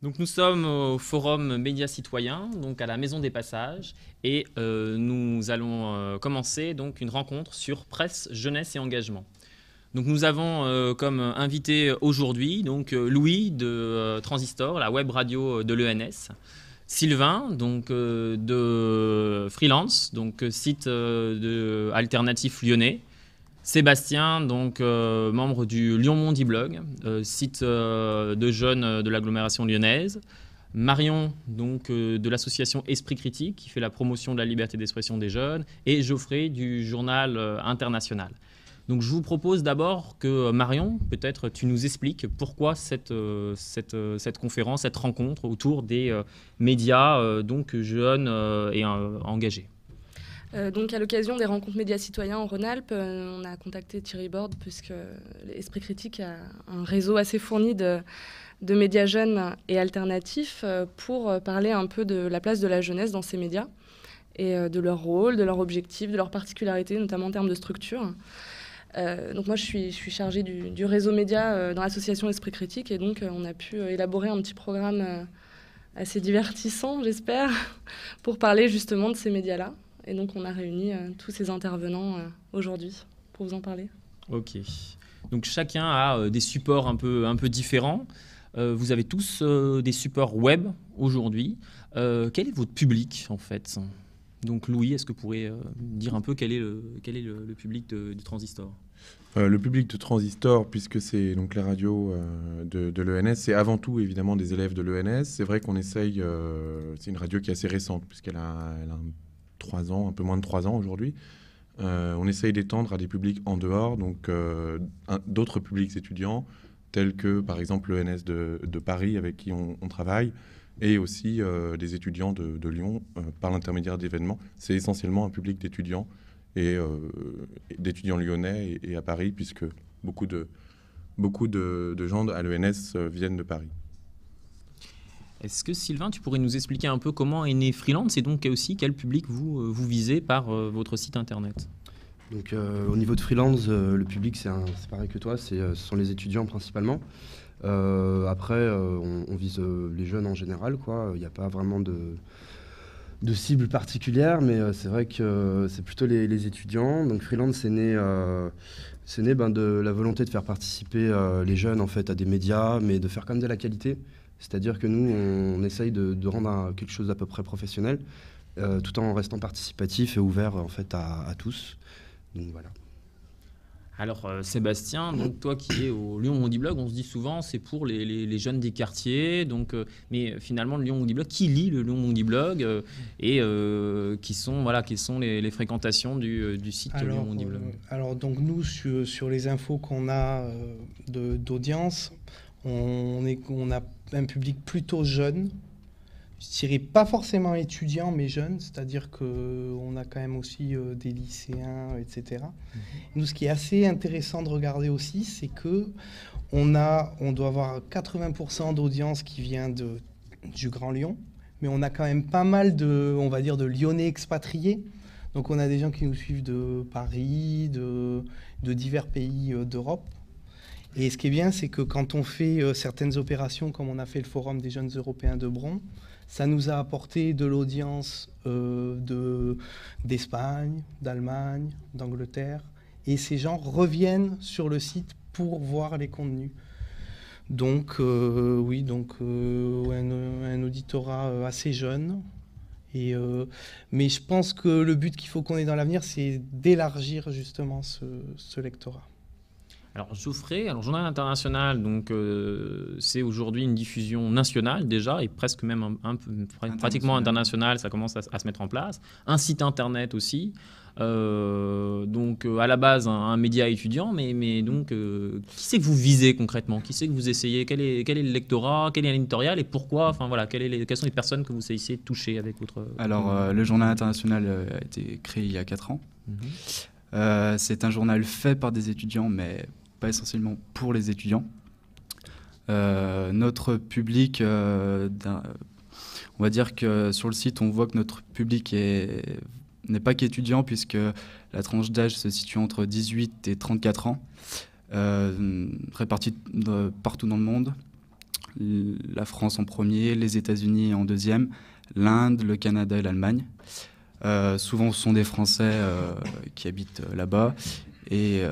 Donc nous sommes au Forum Médias Citoyens, donc à la Maison des Passages, et nous allons commencer donc une rencontre sur presse, jeunesse et engagement. Donc nous avons comme invité aujourd'hui donc Louis de Transistor, la web radio de l'ENS, Sylvain donc de Freelance, donc site de alternatif lyonnais. Sébastien, donc membre du Lyon Mondi Blog, site de jeunes de l'agglomération lyonnaise. Marion, donc de l'association Esprit Critique, qui fait la promotion de la liberté d'expression des jeunes. Et Geoffrey du journal International. Donc je vous propose d'abord que Marion, peut-être tu nous expliques pourquoi cette conférence, cette rencontre autour des médias donc jeunes et engagés. Donc à l'occasion des rencontres médias citoyens en Rhône-Alpes, on a contacté Thierry Borde puisque l'Esprit Critique a un réseau assez fourni de médias jeunes et alternatifs pour parler un peu de la place de la jeunesse dans ces médias et de leur rôle, de leurs objectifs, de leurs particularités, notamment en termes de structure. Donc moi je suis chargée du réseau média dans l'association Esprit Critique et donc on a pu élaborer un petit programme assez divertissant, j'espère, pour parler justement de ces médias-là. Et donc, on a réuni tous ces intervenants aujourd'hui pour vous en parler. Ok. Donc, chacun a des supports un peu différents. Vous avez tous des supports web aujourd'hui. Quel est votre public, en fait? Donc, Louis, est-ce que vous pourriez dire un peu quel est le public du Transistor? Le public de Transistor, puisque c'est donc la radio de l'ENS, c'est avant tout évidemment des élèves de l'ENS. C'est vrai qu'on essaye, c'est une radio qui est assez récente, puisqu'elle a 3 ans, un peu moins de 3 ans aujourd'hui. On essaye d'étendre à des publics en dehors, donc d'autres publics étudiants, tels que par exemple l'ENS de Paris avec qui on travaille, et aussi des étudiants de Lyon par l'intermédiaire d'événements. C'est essentiellement un public d'étudiants et d'étudiants lyonnais et à Paris, puisque beaucoup de gens à l'ENS viennent de Paris. Est-ce que Sylvain, tu pourrais nous expliquer un peu comment est né Freelance et donc aussi quel public vous visez par votre site internet? Donc au niveau de Freelance, le public c'est pareil que toi, ce sont les étudiants principalement. Après, on vise les jeunes en général, quoi. Il n'y a pas vraiment de cible particulière, mais c'est vrai que c'est plutôt les étudiants. Donc Freelance, c'est né de la volonté de faire participer les jeunes en fait à des médias, mais de faire quand même de la qualité. C'est-à-dire que nous, on essaye de rendre quelque chose d'à peu près professionnel, tout en restant participatif et ouvert en fait à tous. Donc voilà. Alors Sébastien, donc toi qui es au Lyon Mondi Blog, on se dit souvent c'est pour les jeunes des quartiers, donc, mais finalement le Lyon Mondi Blog, qui lit le Lyon Mondi Blog et qui sont les fréquentations du site Lyon Mondi Blog? Alors donc nous sur les infos qu'on a d'audience, on a un public plutôt jeune, je dirais pas forcément étudiant mais jeune, c'est-à-dire qu'on a quand même aussi des lycéens, etc. Nous, ce qui est assez intéressant de regarder aussi, c'est que on doit avoir 80% d'audience qui vient du Grand Lyon, mais on a quand même pas mal on va dire, de Lyonnais expatriés. Donc on a des gens qui nous suivent de Paris, de divers pays d'Europe. Et ce qui est bien, c'est que quand on fait certaines opérations, comme on a fait le Forum des jeunes européens de Bron, ça nous a apporté de l'audience d'Espagne, d'Allemagne, d'Angleterre. Et ces gens reviennent sur le site pour voir les contenus. Donc, oui, un auditorat assez jeune. Mais je pense que le but qu'il faut qu'on ait dans l'avenir, c'est d'élargir justement ce lectorat. Alors Geoffrey, Journal International, donc c'est aujourd'hui une diffusion nationale déjà et presque même pratiquement internationale, ça commence à se mettre en place. Un site internet aussi, donc à la base un média étudiant, mais donc qui c'est que vous visez concrètement? Qui c'est que vous essayez? Quel est le lectorat? Quel est l'éditorial et pourquoi? Enfin voilà, quelles sont les personnes que vous essayez de toucher avec votre... Alors le Journal International a été créé il y a 4 ans. C'est un journal fait par des étudiants, mais pas essentiellement pour les étudiants. Notre public, on va dire que sur le site, on voit que notre public n'est pas qu'étudiant, puisque la tranche d'âge se situe entre 18 et 34 ans, répartie partout dans le monde. la France en premier, les États-Unis en deuxième, l'Inde, le Canada et l'Allemagne. Souvent, ce sont des Français qui habitent là-bas. Et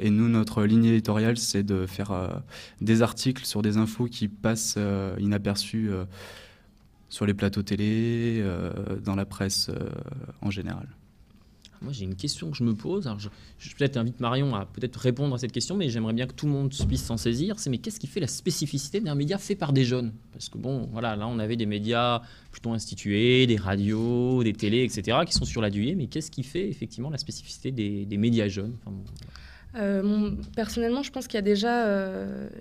nous, notre ligne éditoriale, c'est de faire des articles sur des infos qui passent inaperçues sur les plateaux télé, dans la presse en général. Moi, j'ai une question que je me pose. Alors, je peut-être invite Marion à peut-être répondre à cette question, mais j'aimerais bien que tout le monde puisse s'en saisir. Mais qu'est-ce qui fait la spécificité d'un média fait par des jeunes? Parce que bon, voilà, là, on avait des médias plutôt institués, des radios, des télés, etc., qui sont sur la durée. Mais qu'est-ce qui fait effectivement la spécificité des médias jeunes? Personnellement, je pense qu'il y a déjà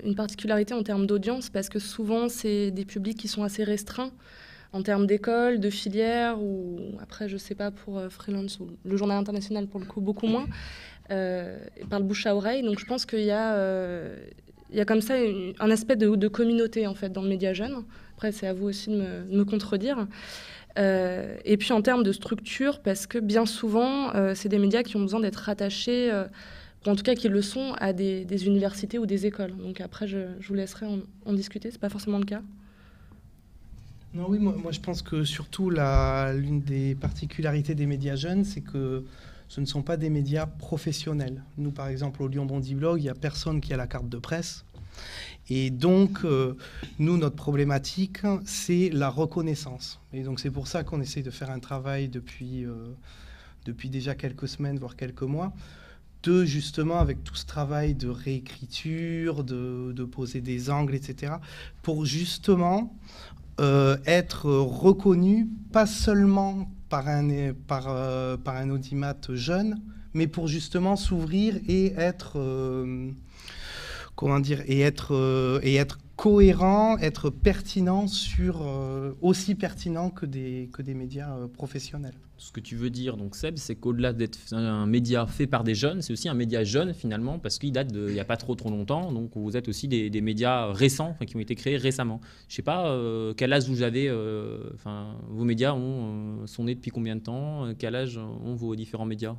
une particularité en termes d'audience, parce que souvent, c'est des publics qui sont assez restreints en termes d'école, de filière, ou après, je sais pas, pour freelance ou le journal international, pour le coup, beaucoup moins, par le bouche à oreille. Donc, je pense qu'il y a comme ça un aspect de communauté, en fait, dans le média jeune. Après, c'est à vous aussi de me contredire. Et puis, en termes de structure, parce que bien souvent, c'est des médias qui ont besoin d'être rattachés, ou en tout cas qui le sont, à des universités ou des écoles. Donc après, je vous laisserai en discuter. C'est pas forcément le cas. Non, oui, moi je pense que surtout l'une des particularités des médias jeunes, c'est que ce ne sont pas des médias professionnels. Nous, par exemple, au Lyon Bondy Blog, il n'y a personne qui a la carte de presse. Et donc, nous, notre problématique, c'est la reconnaissance. Et donc, c'est pour ça qu'on essaie de faire un travail depuis déjà quelques semaines, voire quelques mois, justement, avec tout ce travail de réécriture, de poser des angles, etc., pour justement être reconnu, pas seulement par un audimat jeune, mais pour justement s'ouvrir et être cohérent, être pertinent aussi pertinent que des médias professionnels. Ce que tu veux dire, donc Seb, c'est qu'au-delà d'être un média fait par des jeunes, c'est aussi un média jeune finalement, parce qu'il date il n'y a pas trop longtemps. Donc vous êtes aussi des médias récents, qui ont été créés récemment. Je ne sais pas quel âge vous avez. Vos médias sont nés depuis combien de temps? Quel âge ont vos différents médias?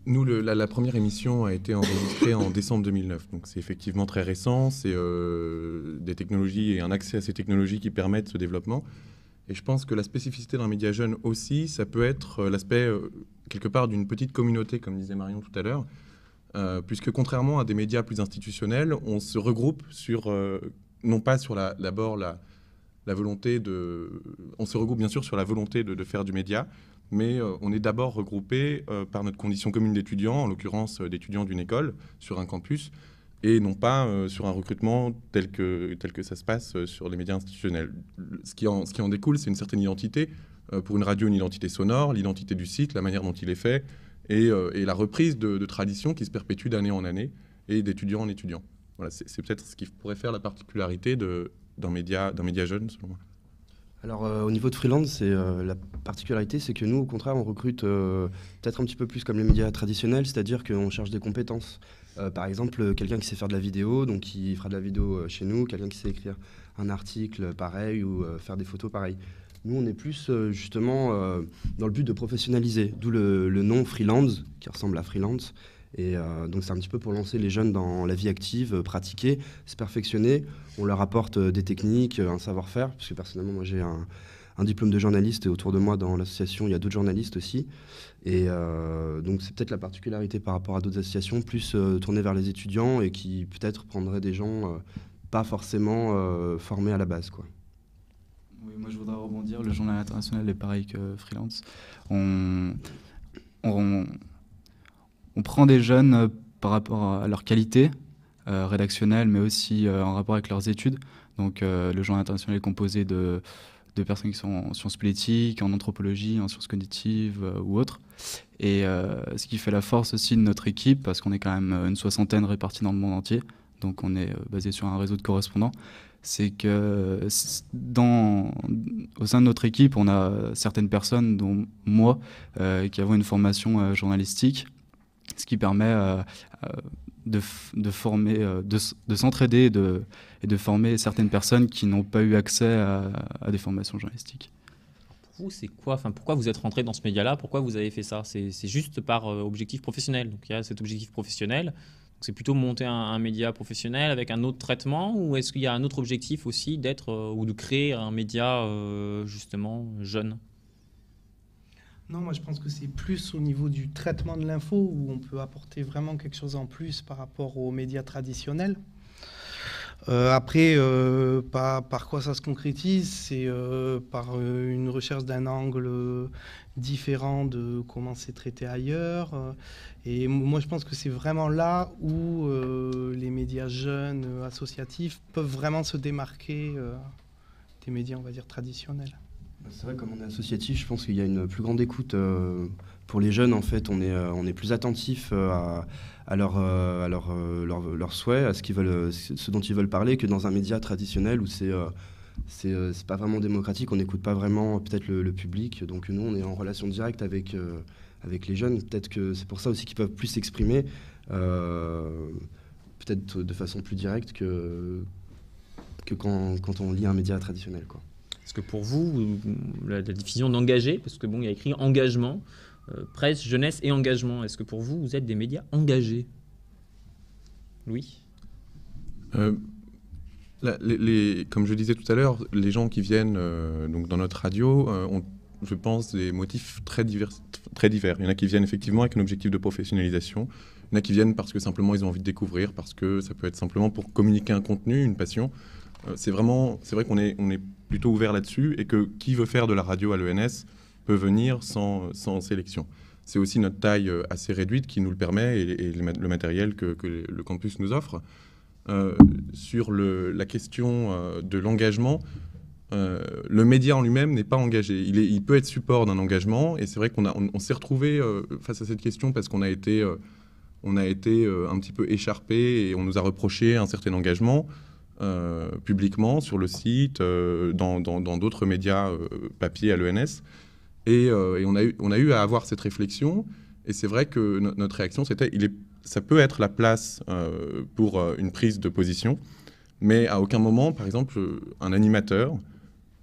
Nous, la première émission a été enregistrée en décembre 2009, donc c'est effectivement très récent. C'est des technologies et un accès à ces technologies qui permettent ce développement. Et je pense que la spécificité d'un média jeune aussi, ça peut être l'aspect, quelque part, d'une petite communauté, comme disait Marion tout à l'heure, puisque contrairement à des médias plus institutionnels, on se regroupe sur, non pas sur d'abord la volonté de... On se regroupe bien sûr sur la volonté de faire du média, mais on est d'abord regroupé par notre condition commune d'étudiants, en l'occurrence d'étudiants d'une école, sur un campus, et non pas sur un recrutement tel que ça se passe sur les médias institutionnels. Ce qui en découle, c'est une certaine identité. Pour une radio, une identité sonore, l'identité du site, la manière dont il est fait, et la reprise de traditions qui se perpétuent d'année en année, et d'étudiant en étudiant. Voilà, c'est peut-être ce qui pourrait faire la particularité d'un média jeune, selon moi. Alors au niveau de freelance, la particularité, c'est que nous, au contraire, on recrute peut-être un petit peu plus comme les médias traditionnels, c'est-à-dire qu'on cherche des compétences. Par exemple, quelqu'un qui sait faire de la vidéo, donc qui fera de la vidéo chez nous, quelqu'un qui sait écrire un article pareil ou faire des photos pareil. Nous, on est plus justement dans le but de professionnaliser, d'où le nom freelance, qui ressemble à freelance. Et donc c'est un petit peu pour lancer les jeunes dans la vie active, pratiquer, se perfectionner. On leur apporte des techniques, un savoir-faire, parce que personnellement, moi j'ai un diplôme de journaliste et autour de moi dans l'association, il y a d'autres journalistes aussi. Et donc c'est peut-être la particularité par rapport à d'autres associations, plus tournées vers les étudiants et qui peut-être prendraient des gens pas forcément formés à la base, quoi. Oui, moi je voudrais rebondir. Le journal international est pareil que freelance. On prend des jeunes par rapport à leur qualité rédactionnelle, mais aussi en rapport avec leurs études. Donc le journal international est composé de personnes qui sont en sciences politiques, en anthropologie, en sciences cognitives ou autres. Et ce qui fait la force aussi de notre équipe, parce qu'on est quand même une 60aine répartie dans le monde entier, donc on est basé sur un réseau de correspondants, c'est que au sein de notre équipe, on a certaines personnes, dont moi, qui avons une formation journalistique, ce qui permet de former, de s'entraider et de former certaines personnes qui n'ont pas eu accès à des formations journalistiques. Pour vous, c'est quoi, pourquoi vous êtes rentré dans ce média-là? Pourquoi vous avez fait ça? C'est juste par objectif professionnel. Donc il y a cet objectif professionnel. C'est plutôt monter un média professionnel avec un autre traitement, ou est-ce qu'il y a un autre objectif aussi d'être ou de créer un média justement jeune? Non, moi je pense que c'est plus au niveau du traitement de l'info où on peut apporter vraiment quelque chose en plus par rapport aux médias traditionnels. Après, par quoi ça se concrétise, c'est par une recherche d'un angle différent de comment c'est traité ailleurs. Et moi, je pense que c'est vraiment là où les médias jeunes, associatifs, peuvent vraiment se démarquer des médias, on va dire, traditionnels. C'est vrai, comme on est associatif, je pense qu'il y a une plus grande écoute pour les jeunes. En fait, on est plus attentif à leurs souhaits, à ce dont ils veulent parler, que dans un média traditionnel où c'est pas vraiment démocratique. On n'écoute pas vraiment peut-être le public. Donc nous, on est en relation directe avec les jeunes. Peut-être que c'est pour ça aussi qu'ils peuvent plus s'exprimer, peut-être de façon plus directe que quand on lit un média traditionnel, quoi. Est-ce que pour vous, la diffusion d'engagé, parce que bon, il y a écrit engagement, presse, jeunesse et engagement, est-ce que pour vous, vous êtes des médias engagés? Louis? Comme je disais tout à l'heure, les gens qui viennent donc dans notre radio ont, je pense, des motifs très divers. Il y en a qui viennent effectivement avec un objectif de professionnalisation. Il y en a qui viennent parce que simplement ils ont envie de découvrir, parce que ça peut être simplement pour communiquer un contenu, une passion. C'est vrai qu'on est plutôt ouvert là-dessus et que qui veut faire de la radio à l'ENS peut venir sans sélection. C'est aussi notre taille assez réduite qui nous le permet et le matériel que le campus nous offre. Sur la question de l'engagement, le média en lui-même n'est pas engagé. Il peut être support d'un engagement et c'est vrai qu'on s'est retrouvé face à cette question parce qu'on a été un petit peu écharpé et on nous a reproché un certain engagement. Publiquement sur le site, dans d'autres médias papier à l'ENS. Et on a eu à avoir cette réflexion. Et c'est vrai que notre réaction, c'était ça peut être la place pour une prise de position, mais à aucun moment, par exemple, un animateur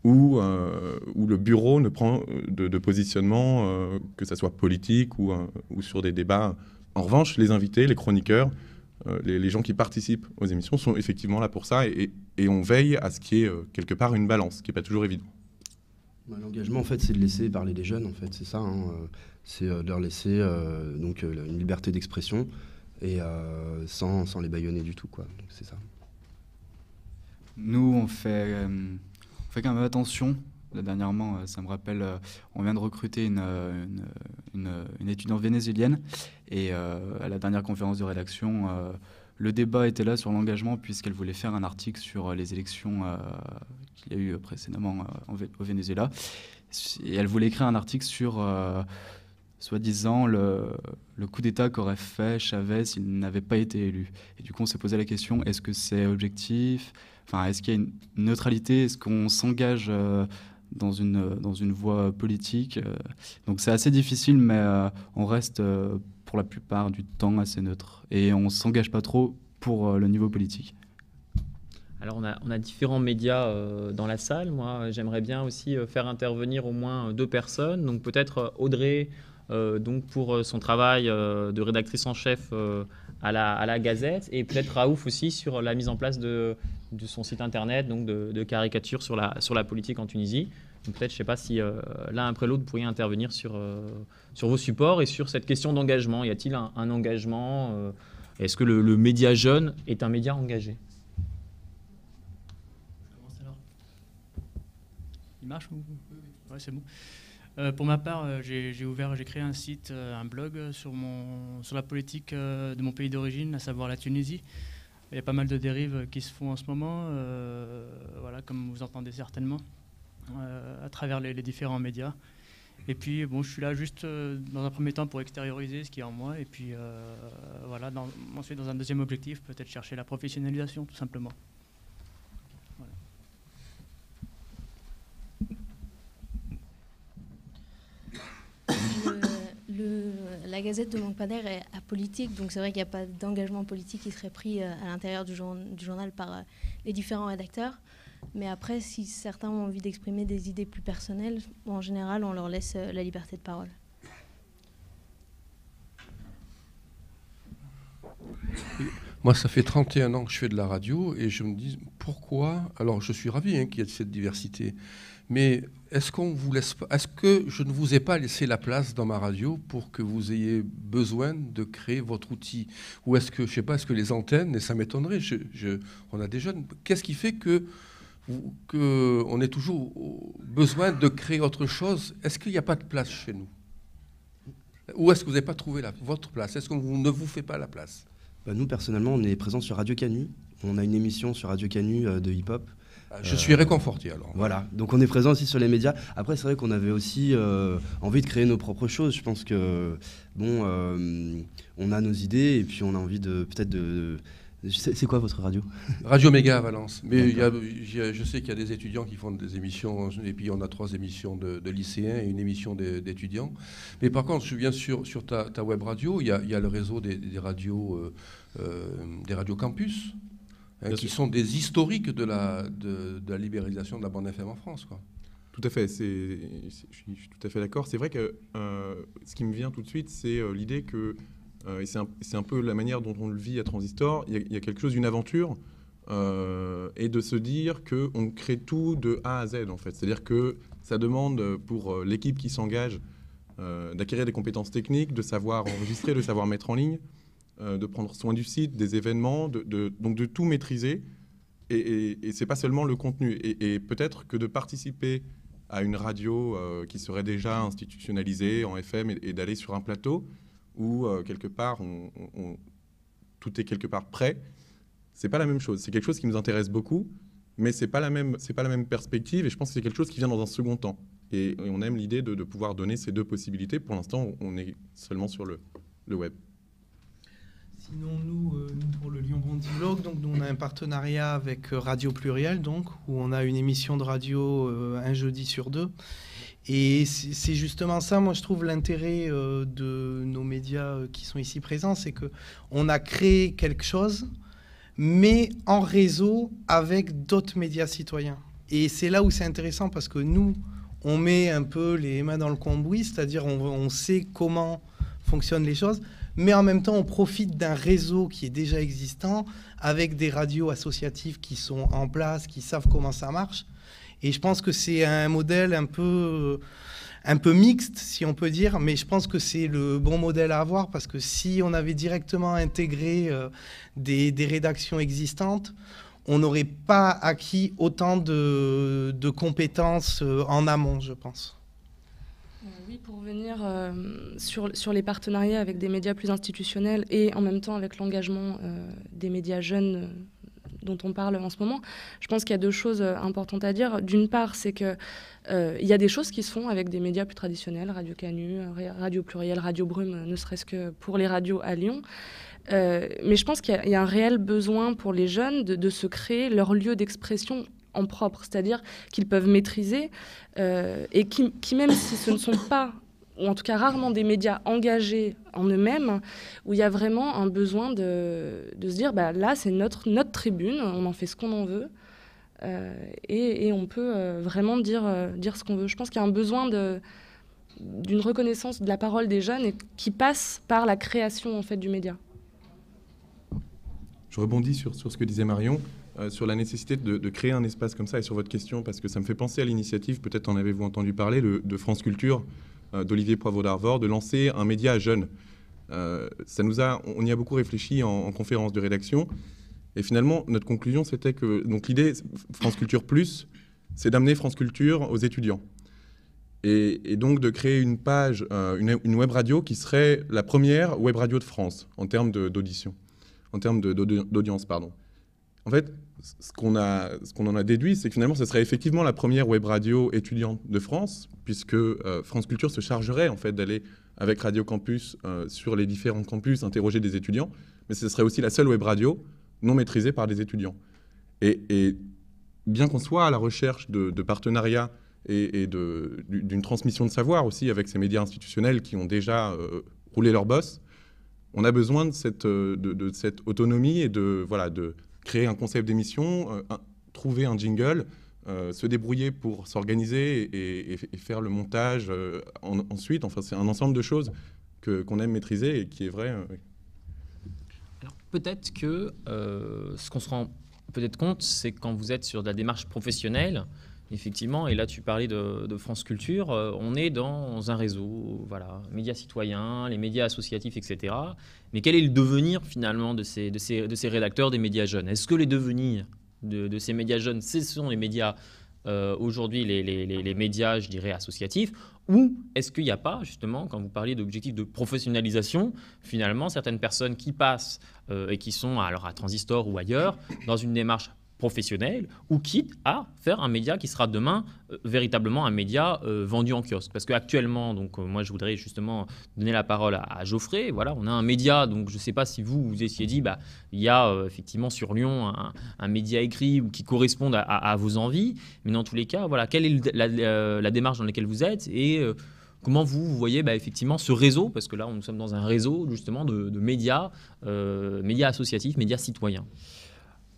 ou le bureau ne prend de positionnement, que ça soit politique ou sur des débats. En revanche, les invités, les chroniqueurs, les gens qui participent aux émissions sont effectivement là pour ça et on veille à ce qu'il y ait quelque part une balance, ce qui n'est pas toujours évident. L'engagement, en fait, c'est de laisser parler les jeunes, en fait, c'est ça. C'est de leur laisser une liberté d'expression et sans les bâillonner du tout, quoi. Donc, c'est ça. Nous, on fait quand même attention. Là, dernièrement, ça me rappelle, on vient de recruter une étudiante vénézuélienne et à la dernière conférence de rédaction, le débat était là sur l'engagement puisqu'elle voulait faire un article sur les élections qu'il y a eu précédemment au Venezuela. Et elle voulait écrire un article sur, soi-disant, le coup d'État qu'aurait fait Chavez s'il n'avait pas été élu. Et du coup, on s'est posé la question, est-ce que c'est objectif ? Enfin, est-ce qu'il y a une neutralité ? Est-ce qu'on s'engage dans une voie politique? Donc c'est assez difficile, mais on reste pour la plupart du temps assez neutre. Et on ne s'engage pas trop pour le niveau politique. Alors on a différents médias dans la salle. Moi, j'aimerais bien aussi faire intervenir au moins 2 personnes. Donc peut-être Audrey, donc pour son travail de rédactrice en chef à la Gazette, et peut-être Raouf aussi sur la mise en place de son site internet, donc de caricatures sur la politique en Tunisie. Donc peut-être, je ne sais pas si l'un après l'autre, vous pourriez intervenir sur vos supports et sur cette question d'engagement. Y a-t-il un engagement Est-ce que le média jeune est un média engagé? Il marche ou... Ouais, c'est bon. Pour ma part, j'ai créé un site, un blog sur la politique de mon pays d'origine, à savoir la Tunisie. Il y a pas mal de dérives qui se font en ce moment, voilà, comme vous entendez certainement, à travers les différents médias. Et puis, bon, je suis là juste dans un premier temps pour extérioriser ce qui est en moi, et puis voilà, ensuite dans un deuxième objectif, peut-être chercher la professionnalisation, tout simplement. Voilà. La Gazette de Montpader est apolitique, donc c'est vrai qu'il n'y a pas d'engagement politique qui serait pris à l'intérieur du journal par les différents rédacteurs. Mais après, si certains ont envie d'exprimer des idées plus personnelles, en général, on leur laisse la liberté de parole. Moi, ça fait 31 ans que je fais de la radio et je me dis pourquoi. Alors, je suis ravi qu'il y ait cette diversité, mais est-ce que je ne vous ai pas laissé la place dans ma radio pour que vous ayez besoin de créer votre outil? Ou est-ce que, je sais pas, est-ce que les antennes, et ça m'étonnerait, on a des jeunes, qu'est-ce qui fait que on ait toujours besoin de créer autre chose? Est-ce qu'il n'y a pas de place chez nous? Ou est-ce que vous n'avez pas trouvé votre place? Est-ce qu'on ne vous fait pas la place? Nous, personnellement, on est présent sur Radio Canu. On a une émission sur Radio Canu de hip-hop. Je suis réconforté alors. Voilà, donc on est présent aussi sur les médias. Après, c'est vrai qu'on avait aussi envie de créer nos propres choses. Je pense que, bon, on a nos idées et puis on a envie de peut-être de... C'est quoi votre radio? Radio Méga à Valence. Mais je sais qu'il y a des étudiants qui font des émissions, et puis on a 3 émissions de lycéens et une émission d'étudiants. Mais par contre, je viens sur ta web radio, il y a le réseau des radios campus, qui sont des historiques de la libéralisation de la bande FM en France, quoi. Tout à fait, je suis tout à fait d'accord. C'est vrai que ce qui me vient tout de suite, c'est l'idée que, et c'est un peu la manière dont on le vit à Transistor, il y a quelque chose d'une aventure, et de se dire qu'on crée tout de A à Z, en fait. C'est-à-dire que ça demande pour l'équipe qui s'engage d'acquérir des compétences techniques, de savoir enregistrer, de savoir mettre en ligne, de prendre soin du site, des événements, donc de tout maîtriser. Et c'est pas seulement le contenu. Et peut-être que de participer à une radio qui serait déjà institutionnalisée en FM et d'aller sur un plateau où quelque part tout est quelque part prêt, c'est pas la même chose. C'est quelque chose qui nous intéresse beaucoup, mais c'est pas la même perspective. Et je pense que c'est quelque chose qui vient dans un second temps. Et on aime l'idée de pouvoir donner ces 2 possibilités. Pour l'instant, on est seulement sur le web. Sinon, nous pour le Lyon Bondy Blog, donc nous on a un partenariat avec Radio Pluriel, donc où on a une émission de radio un jeudi sur 2. Et c'est justement ça, moi je trouve l'intérêt de nos médias qui sont ici présents, c'est que on a créé quelque chose, mais en réseau avec d'autres médias citoyens. Et c'est là où c'est intéressant parce que nous, on met un peu les mains dans le cambouis, c'est-à-dire on sait comment fonctionnent les choses. Mais en même temps, on profite d'un réseau qui est déjà existant, avec des radios associatives qui sont en place, qui savent comment ça marche. Et je pense que c'est un modèle un peu mixte, si on peut dire, mais je pense que c'est le bon modèle à avoir, parce que si on avait directement intégré des rédactions existantes, on n'aurait pas acquis autant de compétences en amont, je pense. Oui, pour revenir sur les partenariats avec des médias plus institutionnels et en même temps avec l'engagement des médias jeunes dont on parle en ce moment, je pense qu'il y a 2 choses importantes à dire. D'une part, c'est qu'il y a des choses qui se font avec des médias plus traditionnels, Radio Canu, Radio Pluriel, Radio Brume, ne serait-ce que pour les radios à Lyon. Mais je pense qu'il y a un réel besoin pour les jeunes de se créer leur lieu d'expression en propre, c'est-à-dire qu'ils peuvent maîtriser et qui, même si ce ne sont pas, ou en tout cas rarement des médias engagés en eux-mêmes, où il y a vraiment un besoin de se dire, là c'est notre tribune, on en fait ce qu'on en veut, et on peut vraiment dire ce qu'on veut. Je pense qu'il y a un besoin d'une reconnaissance de la parole des jeunes et qui passe par la création en fait, du média. Je rebondis sur ce que disait Marion. Sur la nécessité de créer un espace comme ça et sur votre question, parce que ça me fait penser à l'initiative, peut-être en avez-vous entendu parler, de France Culture, d'Olivier Poivre d'Arvor, de lancer un média jeune. On y a beaucoup réfléchi en conférence de rédaction, et finalement, notre conclusion, c'était que donc l'idée, France Culture Plus, c'est d'amener France Culture aux étudiants. Et donc de créer une page, une web radio qui serait la première web radio de France, en termes d'audition, en termes d'audience, pardon. En fait, ce qu'on en a déduit, c'est que finalement, ce serait effectivement la première web radio étudiante de France, puisque France Culture se chargerait en fait d'aller avec Radio Campus sur les différents campus interroger des étudiants, mais ce serait aussi la seule web radio non maîtrisée par des étudiants. Et bien qu'on soit à la recherche de partenariats et d'une transmission de savoir aussi avec ces médias institutionnels qui ont déjà roulé leur bosse, on a besoin de cette autonomie et de créer un concept d'émission, trouver un jingle, se débrouiller pour s'organiser et faire le montage ensuite. Enfin, c'est un ensemble de choses qu'on aime maîtriser et qui est vrai. peut-être que ce qu'on se rend peut-être compte, c'est quand vous êtes sur de la démarche professionnelle, effectivement, et là tu parlais de France Culture, on est dans un réseau, voilà, médias citoyens, les médias associatifs, etc. Mais quel est le devenir finalement de ces rédacteurs des médias jeunes? Est-ce que les devenirs de ces médias jeunes, ce sont les médias aujourd'hui, les médias, je dirais, associatifs, ou est-ce qu'il n'y a pas, justement, quand vous parliez d'objectifs de professionnalisation, finalement, certaines personnes qui passent et qui sont alors à Transistor ou ailleurs, dans une démarche professionnelle, ou quitte à faire un média qui sera demain véritablement un média vendu en kiosque. Parce qu'actuellement, donc moi je voudrais justement donner la parole à Geoffrey. Voilà, on a un média, donc je ne sais pas si vous essayez dit, il y a effectivement sur Lyon un média écrit qui corresponde à vos envies, mais dans tous les cas, voilà, quelle est la démarche dans laquelle vous êtes et comment vous voyez effectivement ce réseau, parce que là nous sommes dans un réseau justement de médias, médias associatifs, médias citoyens.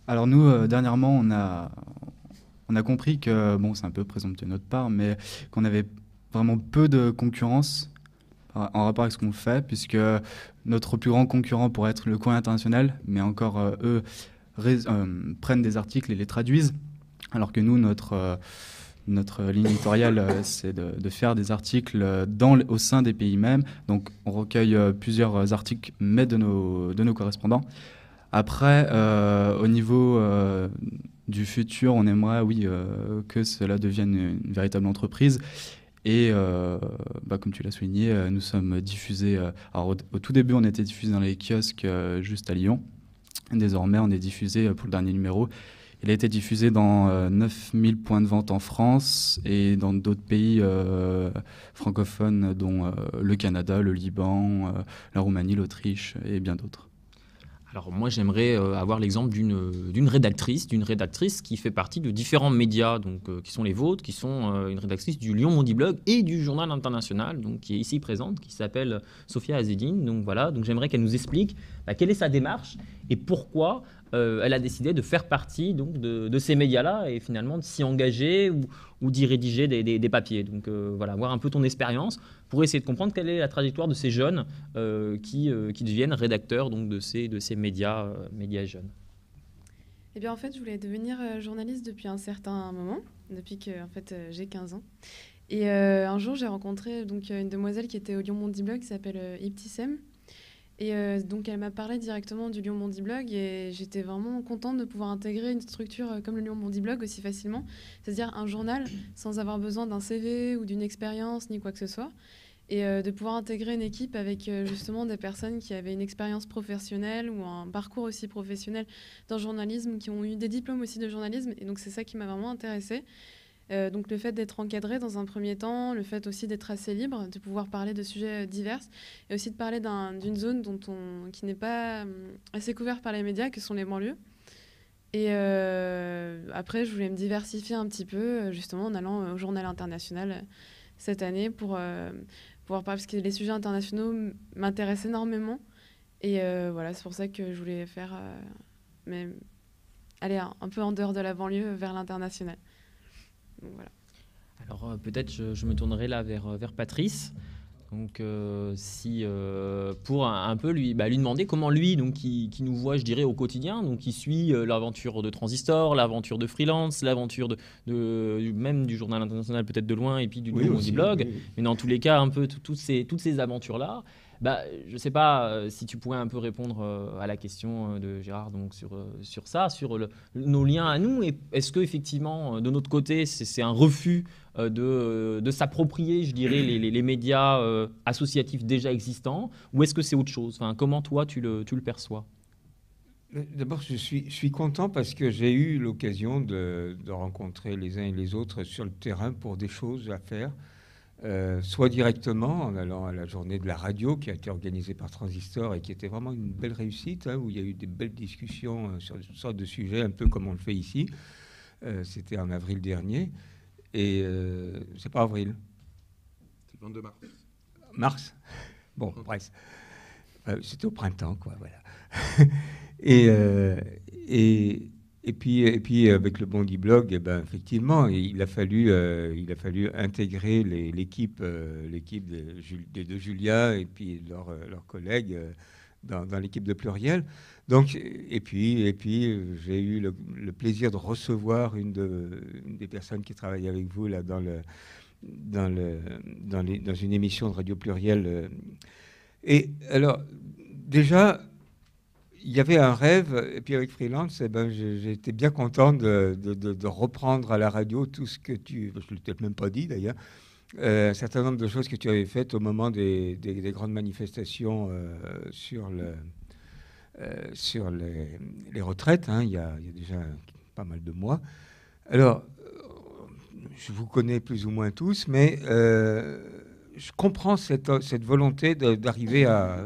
Alors nous, dernièrement, on a compris que, bon, c'est un peu présomptueux de notre part, mais qu'on avait vraiment peu de concurrence en rapport avec ce qu'on fait, puisque notre plus grand concurrent pourrait être le Courrier international, mais encore eux prennent des articles et les traduisent, alors que nous, notre ligne éditoriale, c'est de faire des articles au sein des pays mêmes. Donc on recueille plusieurs articles, mais de nos correspondants. Après, au niveau du futur, on aimerait, oui, que cela devienne une véritable entreprise. Et comme tu l'as souligné, nous sommes diffusés. Alors, au tout début, on était diffusés dans les kiosques juste à Lyon. Désormais, on est diffusé pour le dernier numéro. Il a été diffusé dans 9000 points de vente en France et dans d'autres pays francophones, dont le Canada, le Liban, la Roumanie, l'Autriche et bien d'autres. Alors moi, j'aimerais avoir l'exemple d'une rédactrice qui fait partie de différents médias, donc, qui sont les vôtres, qui sont une rédactrice du Lyon Mondi Blog et du Journal International, donc, qui est ici présente, qui s'appelle Sophia Azedine. Donc voilà, donc j'aimerais qu'elle nous explique quelle est sa démarche et pourquoi elle a décidé de faire partie donc, de ces médias-là et finalement de s'y engager ou d'y rédiger des papiers. Donc voilà, voir un peu ton expérience pour essayer de comprendre quelle est la trajectoire de ces jeunes qui deviennent rédacteurs donc, de ces médias jeunes. Eh bien, en fait, je voulais devenir journaliste depuis un certain moment, depuis que en fait, j'ai 15 ans. Et un jour, j'ai rencontré donc, une demoiselle qui était au Lyon Mondi Blog qui s'appelle Ibtissem. Et donc, elle m'a parlé directement du Lyon Mondi Blog et j'étais vraiment contente de pouvoir intégrer une structure comme le Lyon Mondi Blog aussi facilement. C'est-à-dire un journal sans avoir besoin d'un CV ou d'une expérience ni quoi que ce soit. Et de pouvoir intégrer une équipe avec justement des personnes qui avaient une expérience professionnelle ou un parcours aussi professionnel dans le journalisme, qui ont eu des diplômes aussi de journalisme. Et donc, c'est ça qui m'a vraiment intéressée. Donc le fait d'être encadré dans un premier temps, le fait aussi d'être assez libre, de pouvoir parler de sujets divers et aussi de parler d'une zone qui n'est pas assez couverte par les médias, que sont les banlieues. Et après, je voulais me diversifier un petit peu, justement en allant au Journal International cette année pour pouvoir parler, parce que les sujets internationaux m'intéressent énormément. Et voilà, c'est pour ça que je voulais faire, aller un peu en dehors de la banlieue vers l'international. Donc, voilà. Alors peut-être je me tournerai là vers Patrice. Donc pour un peu lui demander comment lui, donc, qui nous voit, je dirais, au quotidien, donc qui suit l'aventure de Transistor, l'aventure de Freelance, l'aventure même du Journal International peut-être de loin, et puis du Mondi Blog. Oui. Mais dans tous les cas, un peu toutes ces aventures-là. Je ne sais pas si tu pourrais un peu répondre à la question de Gérard donc sur ça, sur nos liens à nous. Et est-ce qu'effectivement, de notre côté, c'est un refus de s'approprier, je dirais, les médias associatifs déjà existants, ou est-ce que c'est autre chose? Comment toi, tu le perçois? D'abord, je suis content parce que j'ai eu l'occasion de rencontrer les uns et les autres sur le terrain pour des choses à faire. Soit directement en allant à la journée de la radio qui a été organisée par Transistor et qui était vraiment une belle réussite, où il y a eu des belles discussions sur toutes sortes de sujets, un peu comme on le fait ici. C'était en avril dernier. Et c'est pas avril. C'est le 22 mars. Mars. Bon, bref. C'était au printemps, quoi, voilà. Et puis avec le Mondi Blog, effectivement, il a fallu intégrer l'équipe de Julia et puis leurs collègues dans l'équipe de Pluriel. Donc, et puis j'ai eu le plaisir de recevoir une des personnes qui travaillent avec vous là, dans une émission de Radio Pluriel. Et alors, déjà, il y avait un rêve, et puis avec Freelance, j'ai été bien content de reprendre à la radio tout ce que je ne l'ai peut-être même pas dit d'ailleurs, un certain nombre de choses que tu avais faites au moment des grandes manifestations sur les retraites, hein, il y a déjà pas mal de mois. Alors, je vous connais plus ou moins tous, mais je comprends cette volonté d'arriver à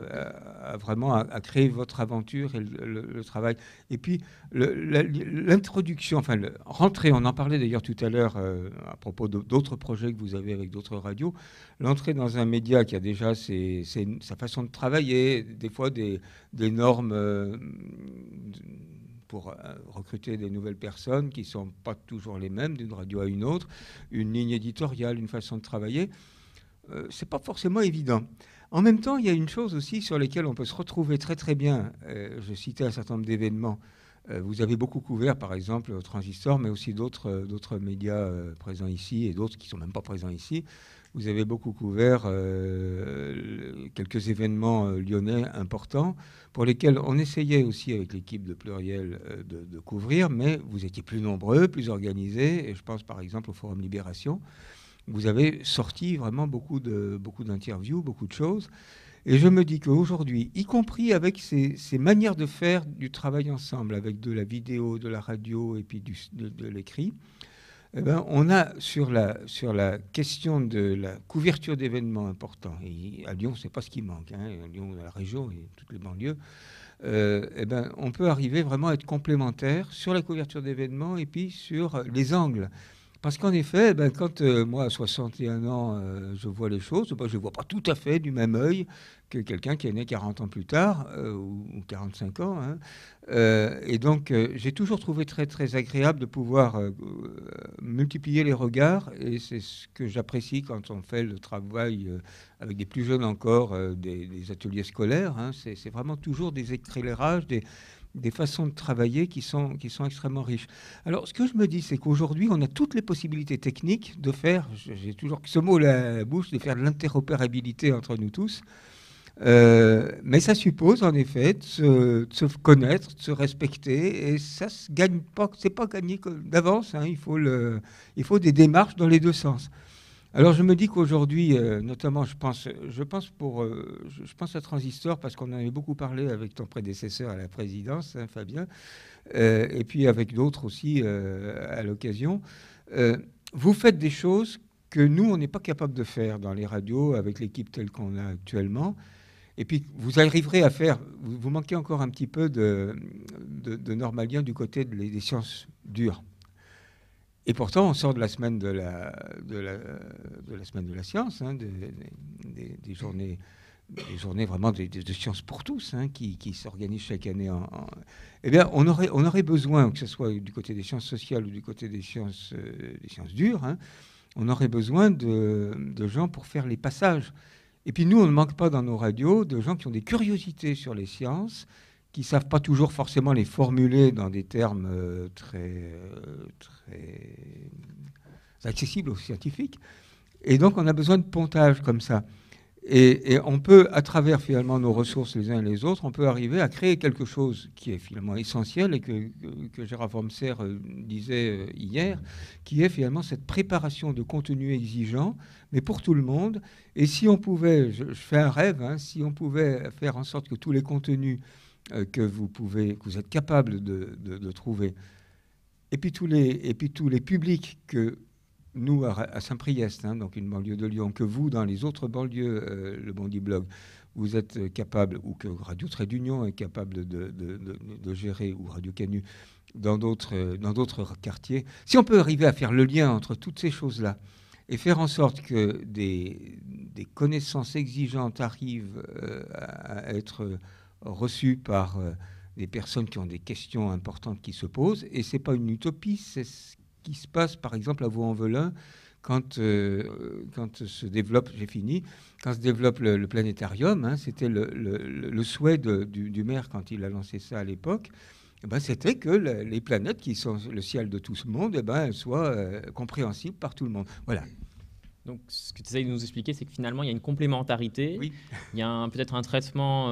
vraiment à créer votre aventure et le travail. Et puis, l'introduction, enfin, rentrer, on en parlait d'ailleurs tout à l'heure à propos d'autres projets que vous avez avec d'autres radios, l'entrée dans un média qui a déjà sa façon de travailler, des fois des normes pour recruter des nouvelles personnes qui ne sont pas toujours les mêmes d'une radio à une autre, une ligne éditoriale, une façon de travailler. C'est pas forcément évident. En même temps, il y a une chose aussi sur laquelle on peut se retrouver très très bien. Je citais un certain nombre d'événements. Vous avez beaucoup couvert, par exemple, Transistor, mais aussi d'autres médias présents ici et d'autres qui ne sont même pas présents ici. Vous avez beaucoup couvert quelques événements lyonnais importants pour lesquels on essayait aussi avec l'équipe de Pluriel de couvrir, mais vous étiez plus nombreux, plus organisés. Et je pense par exemple au Forum Libération. Vous avez sorti vraiment beaucoup d'interviews, beaucoup de choses. Et je me dis qu'aujourd'hui, y compris avec ces manières de faire du travail ensemble, avec de la vidéo, de la radio et puis de l'écrit, eh ben, on a sur la question de la couverture d'événements importants, et à Lyon, c'est pas ce qui manque, hein, à Lyon, la région et toutes les banlieues, eh ben, on peut arriver vraiment à être complémentaires sur la couverture d'événements et puis sur les angles. Parce qu'en effet, ben, quand moi, à 61 ans, je vois les choses, ben, je ne vois pas tout à fait du même œil que quelqu'un qui est né 40 ans plus tard, ou 45 ans. Hein. Et donc, j'ai toujours trouvé très, très agréable de pouvoir multiplier les regards. Et c'est ce que j'apprécie quand on fait le travail avec des plus jeunes encore, des ateliers scolaires. Hein. C'est vraiment toujours des éclairages, des façons de travailler qui sont extrêmement riches. Alors, ce que je me dis, c'est qu'aujourd'hui, on a toutes les possibilités techniques de faire, j'ai toujours ce mot à la bouche, de faire de l'interopérabilité entre nous tous. Mais ça suppose, en effet, de se connaître, de se respecter, et ça se gagne pas, c'est pas gagné d'avance, hein, il faut des démarches dans les deux sens. Alors je me dis qu'aujourd'hui, notamment, je pense à Transistor, parce qu'on en avait beaucoup parlé avec ton prédécesseur à la présidence, hein, Fabien, et puis avec d'autres aussi à l'occasion. Vous faites des choses que nous, on n'est pas capable de faire dans les radios avec l'équipe telle qu'on a actuellement. Et puis vous arriverez à faire, vous manquez encore un petit peu de normalien du côté des sciences dures. Et pourtant, on sort de la semaine de la semaine de la science, hein, des journées vraiment de sciences pour tous, hein, qui s'organisent chaque année. Eh bien, on aurait besoin, que ce soit du côté des sciences sociales ou du côté des sciences dures, hein, on aurait besoin de gens pour faire les passages. Et puis nous, on ne manque pas dans nos radios de gens qui ont des curiosités sur les sciences, qui ne savent pas toujours forcément les formuler dans des termes très accessibles aux scientifiques. Et donc, on a besoin de pontage comme ça. Et on peut, à travers finalement nos ressources les uns et les autres, on peut arriver à créer quelque chose qui est finalement essentiel et que Gérard Wormser disait hier, qui est finalement cette préparation de contenu exigeant, mais pour tout le monde. Et si on pouvait, je fais un rêve, hein, si on pouvait faire en sorte que tous les contenus que vous êtes capable de trouver, et puis tous les publics que nous, à Saint-Priest, hein, donc une banlieue de Lyon, que vous, dans les autres banlieues, le Bondy Blog, vous êtes capable, ou que Radio Trait d'Union est capable de gérer, ou Radio Canu, dans d'autres quartiers, si on peut arriver à faire le lien entre toutes ces choses-là, et faire en sorte que des connaissances exigeantes arrivent à être reçues par des personnes qui ont des questions importantes qui se posent, et ce n'est pas une utopie, c'est ce qui se passe, par exemple, à Vaux-en-Velin, quand se développe, j'ai fini, quand se développe le planétarium, hein, c'était le souhait du maire quand il a lancé ça à l'époque, eh ben, c'était que les planètes qui sont le ciel de tout ce monde, eh ben, soient compréhensibles par tout le monde. Voilà. Donc, ce que tu essayes de nous expliquer, c'est que finalement, il y a une complémentarité, Oui. il y a peut-être un traitement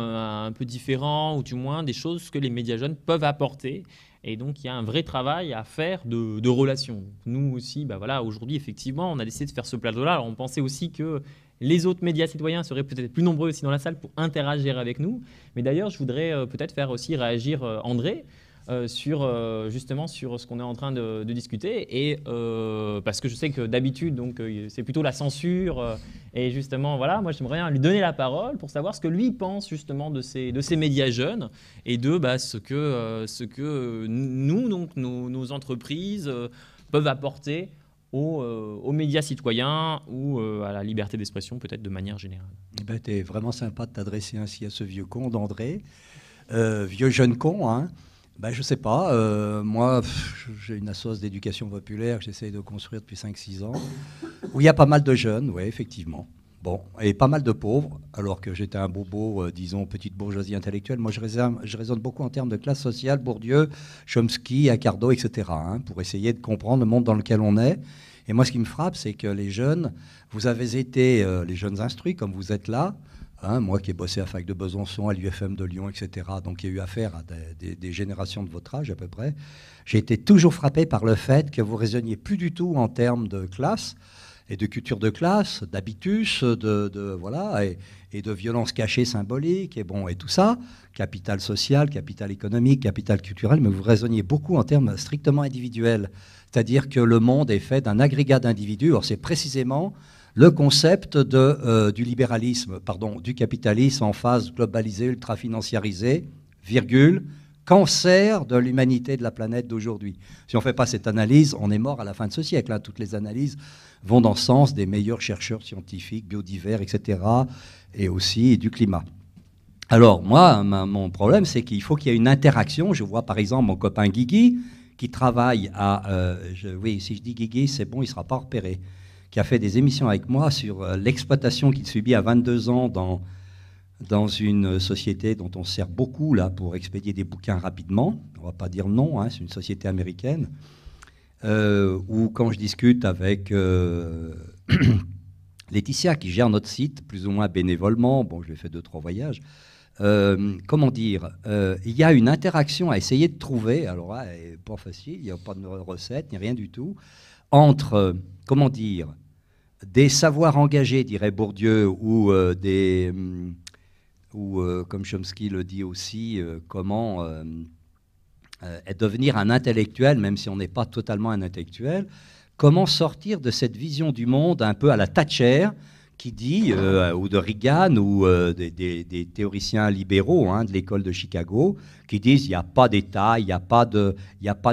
un peu différent, ou du moins des choses que les médias jeunes peuvent apporter. Et donc, il y a un vrai travail à faire de relations. Nous aussi, bah voilà, aujourd'hui, effectivement, on a décidé de faire ce plateau-là. Alors, on pensait aussi que les autres médias citoyens seraient peut-être plus nombreux aussi dans la salle pour interagir avec nous. Mais d'ailleurs, je voudrais peut-être faire aussi réagir André justement sur ce qu'on est en train de discuter. Et parce que je sais que d'habitude, donc c'est plutôt la censure. Et justement, voilà, moi, j'aimerais bien lui donner la parole pour savoir ce que lui pense justement de ces médias jeunes et de ce que nous, donc nos entreprises, peuvent apporter aux médias citoyens ou à la liberté d'expression, peut-être de manière générale. Eh ben, t'es vraiment sympa de t'adresser ainsi à ce vieux con d'André. Vieux jeune con, hein. Ben, je sais pas. Moi, j'ai une association d'éducation populaire que j'essaye de construire depuis 5-6 ans, où il y a pas mal de jeunes, oui, effectivement. Bon, et pas mal de pauvres, alors que j'étais un bobo, disons, petite bourgeoisie intellectuelle. Moi, je raisonne beaucoup en termes de classe sociale, Bourdieu, Chomsky, Accardo, etc., hein, pour essayer de comprendre le monde dans lequel on est. Et moi, ce qui me frappe, c'est que les jeunes, vous avez été les jeunes instruits, comme vous êtes là, hein, moi qui ai bossé à Fac de Besançon, à l'UFM de Lyon, etc., donc il y a eu affaire à des générations de votre âge à peu près. J'ai été toujours frappé par le fait que vous raisonniez plus du tout en termes de classe, et de culture de classe, d'habitus, voilà, et de violence cachée symbolique, et bon, et tout ça, capital social, capital économique, capital culturel, mais vous raisonniez beaucoup en termes strictement individuels. C'est-à-dire que le monde est fait d'un agrégat d'individus. Or, c'est précisément le concept du libéralisme, du capitalisme en phase globalisée, ultra-financiarisée, virgule, cancer de l'humanité de la planète d'aujourd'hui. Si on ne fait pas cette analyse, on est mort à la fin de ce siècle. Hein. Toutes les analyses vont dans le sens des meilleurs chercheurs scientifiques, biodivers, etc., et aussi du climat. Alors, moi, mon problème, c'est qu'il faut qu'il y ait une interaction. Je vois, par exemple, mon copain Guigui, qui travaille à... oui, si je dis Guigui, c'est bon, il ne sera pas repéré. Qui a fait des émissions avec moi sur l'exploitation qu'il subit à 22 ans dans une société dont on se sert beaucoup là, pour expédier des bouquins rapidement. On ne va pas dire non, hein, c'est une société américaine. Ou quand je discute avec Laetitia, qui gère notre site, plus ou moins bénévolement, bon, je lui ai fait 2-3 voyages, comment dire, il y a une interaction à essayer de trouver, alors là, elle n'est pas facile, il n'y a pas de recette, ni rien du tout, entre, comment dire, des savoirs engagés, dirait Bourdieu, ou comme Chomsky le dit aussi, comment devenir un intellectuel, même si on n'est pas totalement un intellectuel, comment sortir de cette vision du monde un peu à la Thatcher, qui dit, ou de Reagan, ou des théoriciens libéraux hein, de l'école de Chicago, qui disent il n'y a pas d'État, il n'y a pas de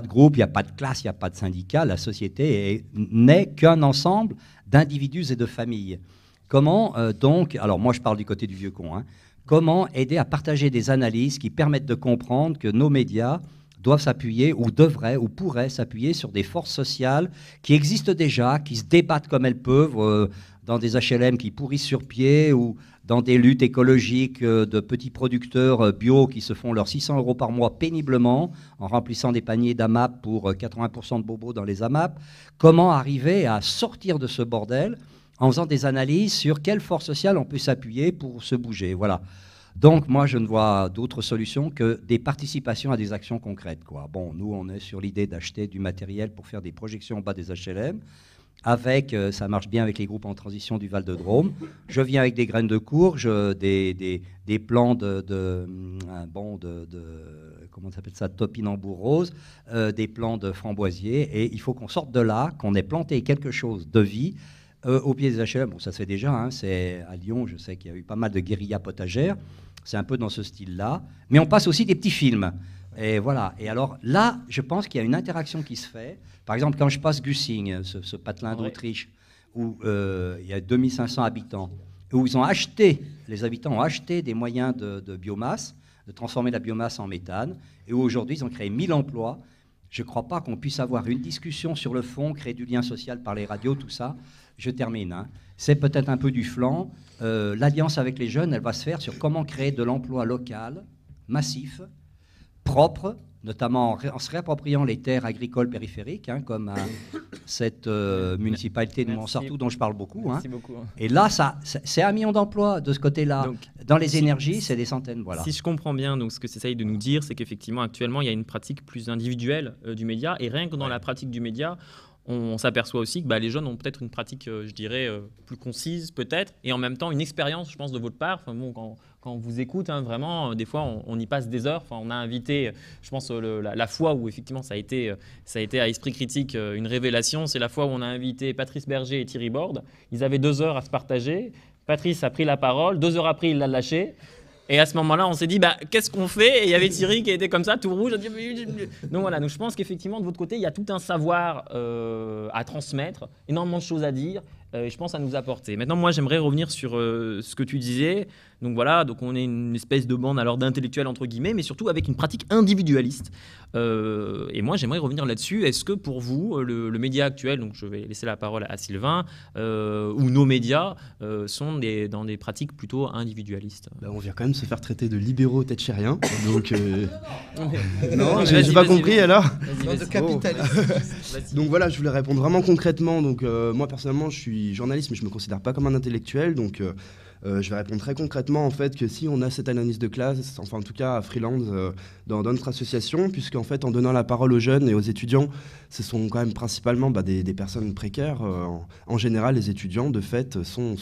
groupe, il n'y a pas de classe, il n'y a pas de syndicat, la société n'est qu'un ensemble d'individus et de familles. Comment donc, alors moi je parle du côté du vieux con, hein, comment aider à partager des analyses qui permettent de comprendre que nos médias doivent s'appuyer, ou devraient, ou pourraient s'appuyer sur des forces sociales qui existent déjà, qui se débattent comme elles peuvent, dans des HLM qui pourrissent sur pied, ou dans des luttes écologiques de petits producteurs bio qui se font leurs 600 € par mois péniblement, en remplissant des paniers d'AMAP pour 80% de bobos dans les AMAP. Comment arriver à sortir de ce bordel en faisant des analyses sur quelles forces sociales on peut s'appuyer pour se bouger. Voilà. Donc, moi, je ne vois d'autre solution que des participations à des actions concrètes, quoi. Bon, nous, on est sur l'idée d'acheter du matériel pour faire des projections en bas des HLM. Ça marche bien avec les groupes en transition du Val-de-Drôme. Je viens avec des graines de courge, des plants comment ça s'appelle ça, topinambour rose, des plants de framboisier. Et il faut qu'on sorte de là, qu'on ait planté quelque chose de vie au pied des HLM. Bon, ça se fait déjà. Hein, c'est à Lyon, je sais qu'il y a eu pas mal de guérillas potagères. C'est un peu dans ce style-là. Mais on passe aussi des petits films. Et voilà. Et alors là, je pense qu'il y a une interaction qui se fait. Par exemple, quand je passe Güssing, ce patelin d'Autriche, où il y a 2500 habitants, où les habitants ont acheté des moyens de biomasse, de transformer la biomasse en méthane, et où aujourd'hui, ils ont créé 1000 emplois. Je ne crois pas qu'on puisse avoir une discussion sur le fond, créer du lien social par les radios, tout ça. Je termine. Hein. C'est peut-être un peu du flanc. L'alliance avec les jeunes, elle va se faire sur comment créer de l'emploi local, massif, propre, notamment en se réappropriant les terres agricoles périphériques, hein, comme cette municipalité de Montsartou dont je parle beaucoup. Merci hein. beaucoup. Et là, c'est 1 million d'emplois de ce côté-là. Donc, dans les énergies, c'est des centaines. Voilà. Si je comprends bien, donc, ce que tu essayes de nous dire, c'est qu'effectivement, actuellement, il y a une pratique plus individuelle du média. Et rien que dans la pratique du média, on s'aperçoit aussi que les jeunes ont peut-être une pratique, je dirais, plus concise, peut-être, et en même temps une expérience, je pense, de votre part. Enfin, bon, quand on vous écoute, hein, vraiment, des fois, on y passe des heures. Enfin, on a invité, je pense, la fois où, effectivement, ça a été à Esprit Critique une révélation. C'est la fois où on a invité Patrice Berger et Thierry Borde. Ils avaient 2 heures à se partager. Patrice a pris la parole. 2 heures après, il l'a lâché. Et à ce moment-là, on s'est dit, qu'est-ce qu'on fait? Et il y avait Thierry qui était comme ça, tout rouge. Donc voilà, donc je pense qu'effectivement, de votre côté, il y a tout un savoir à transmettre, énormément de choses à dire, et je pense à nous apporter. Maintenant, moi, j'aimerais revenir sur ce que tu disais. Donc voilà, donc on est une espèce de bande alors d'intellectuels, entre guillemets, mais surtout avec une pratique individualiste. Et moi, j'aimerais revenir là-dessus. Est-ce que pour vous, le média actuel, donc je vais laisser la parole à Sylvain, ou nos médias sont dans des pratiques plutôt individualistes? On vient quand même se faire traiter de libéraux thatchériens. Donc, non, j'ai pas compris alors. De capitalistes. Donc voilà, je voulais répondre vraiment concrètement. Donc moi personnellement, je suis journaliste, mais je me considère pas comme un intellectuel. Donc je vais répondre très concrètement en fait que si on a cette analyse de classe, enfin en tout cas à Freeland dans notre association, puisqu'en fait en donnant la parole aux jeunes et aux étudiants, ce sont quand même principalement des personnes précaires. En général, les étudiants de fait sont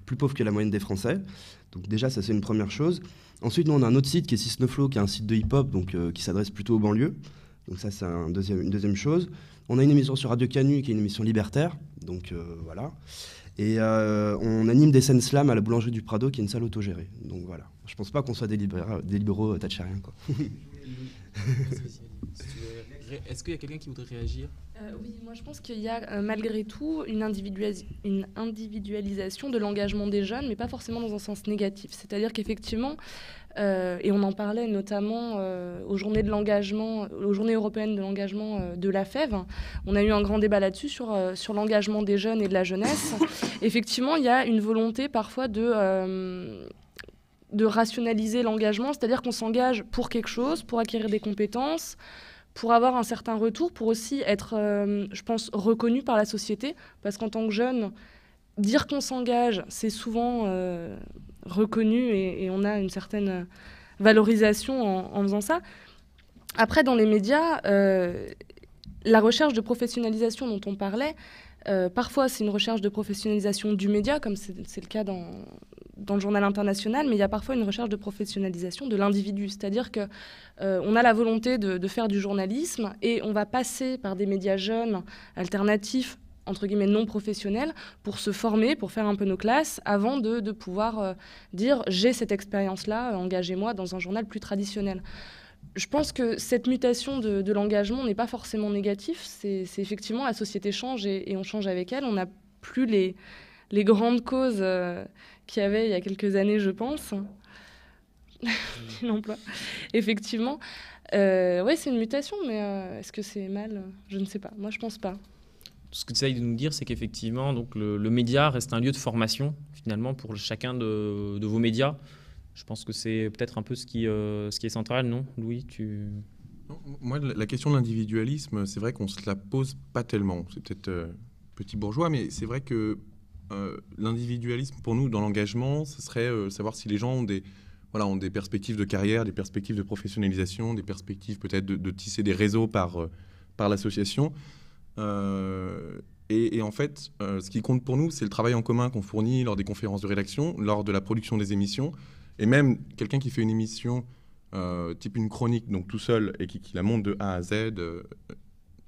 plus pauvres que la moyenne des Français. Donc déjà, ça c'est une première chose. Ensuite, nous on a un autre site qui est Sisnoflow, qui est un site de hip-hop, donc qui s'adresse plutôt aux banlieues. Donc ça c'est une deuxième chose. On a une émission sur Radio Canu qui est une émission libertaire, donc voilà. Et on anime des scènes slam à la boulangerie du Prado, qui est une salle autogérée. Donc voilà. Je pense pas qu'on soit des libéraux thatchériens, quoi. Est-ce qu'il y a quelqu'un qui voudrait réagir? Oui, moi je pense qu'il y a malgré tout une individualisation de l'engagement des jeunes, mais pas forcément dans un sens négatif. C'est-à-dire qu'effectivement, et on en parlait notamment aux journées de l'engagement, aux journées européennes de l'engagement de la FEV, on a eu un grand débat là-dessus sur l'engagement des jeunes et de la jeunesse. Effectivement, il y a une volonté parfois de rationaliser l'engagement, c'est-à-dire qu'on s'engage pour quelque chose, pour acquérir des compétences, pour avoir un certain retour, pour aussi être, je pense, reconnu par la société. Parce qu'en tant que jeune, dire qu'on s'engage, c'est souvent reconnu et on a une certaine valorisation en faisant ça. Après, dans les médias, la recherche de professionnalisation dont on parlait, parfois c'est une recherche de professionnalisation du média, comme c'est le cas dans le journal international, mais il y a parfois une recherche de professionnalisation de l'individu. C'est-à-dire qu'on a la volonté de faire du journalisme et on va passer par des médias jeunes, alternatifs, entre guillemets non professionnels, pour se former, pour faire un peu nos classes, avant de pouvoir dire « j'ai cette expérience-là, engagez-moi dans un journal plus traditionnel ». Je pense que cette mutation de l'engagement n'est pas forcément négatif. C'est effectivement, la société change et on change avec elle. On n'a plus les grandes causes qu'il y avait il y a quelques années, je pense. L'emploi. Effectivement. Oui, c'est une mutation, mais est-ce que c'est mal? Je ne sais pas. Moi, je ne pense pas. Ce que tu essayes de nous dire, c'est qu'effectivement, donc, le média reste un lieu de formation, finalement, pour chacun de vos médias. Je pense que c'est peut-être un peu ce qui est central, non, Louis? Non, moi, la question de l'individualisme, c'est vrai qu'on ne se la pose pas tellement. C'est peut-être petit bourgeois, mais c'est vrai que l'individualisme, pour nous, dans l'engagement, ce serait savoir si les gens ont des perspectives de carrière, des perspectives de professionnalisation, des perspectives peut-être de tisser des réseaux par l'association. Et en fait, ce qui compte pour nous, c'est le travail en commun qu'on fournit lors des conférences de rédaction, lors de la production des émissions. Et même quelqu'un qui fait une émission type une chronique, donc tout seul, et qui la monte de A à Z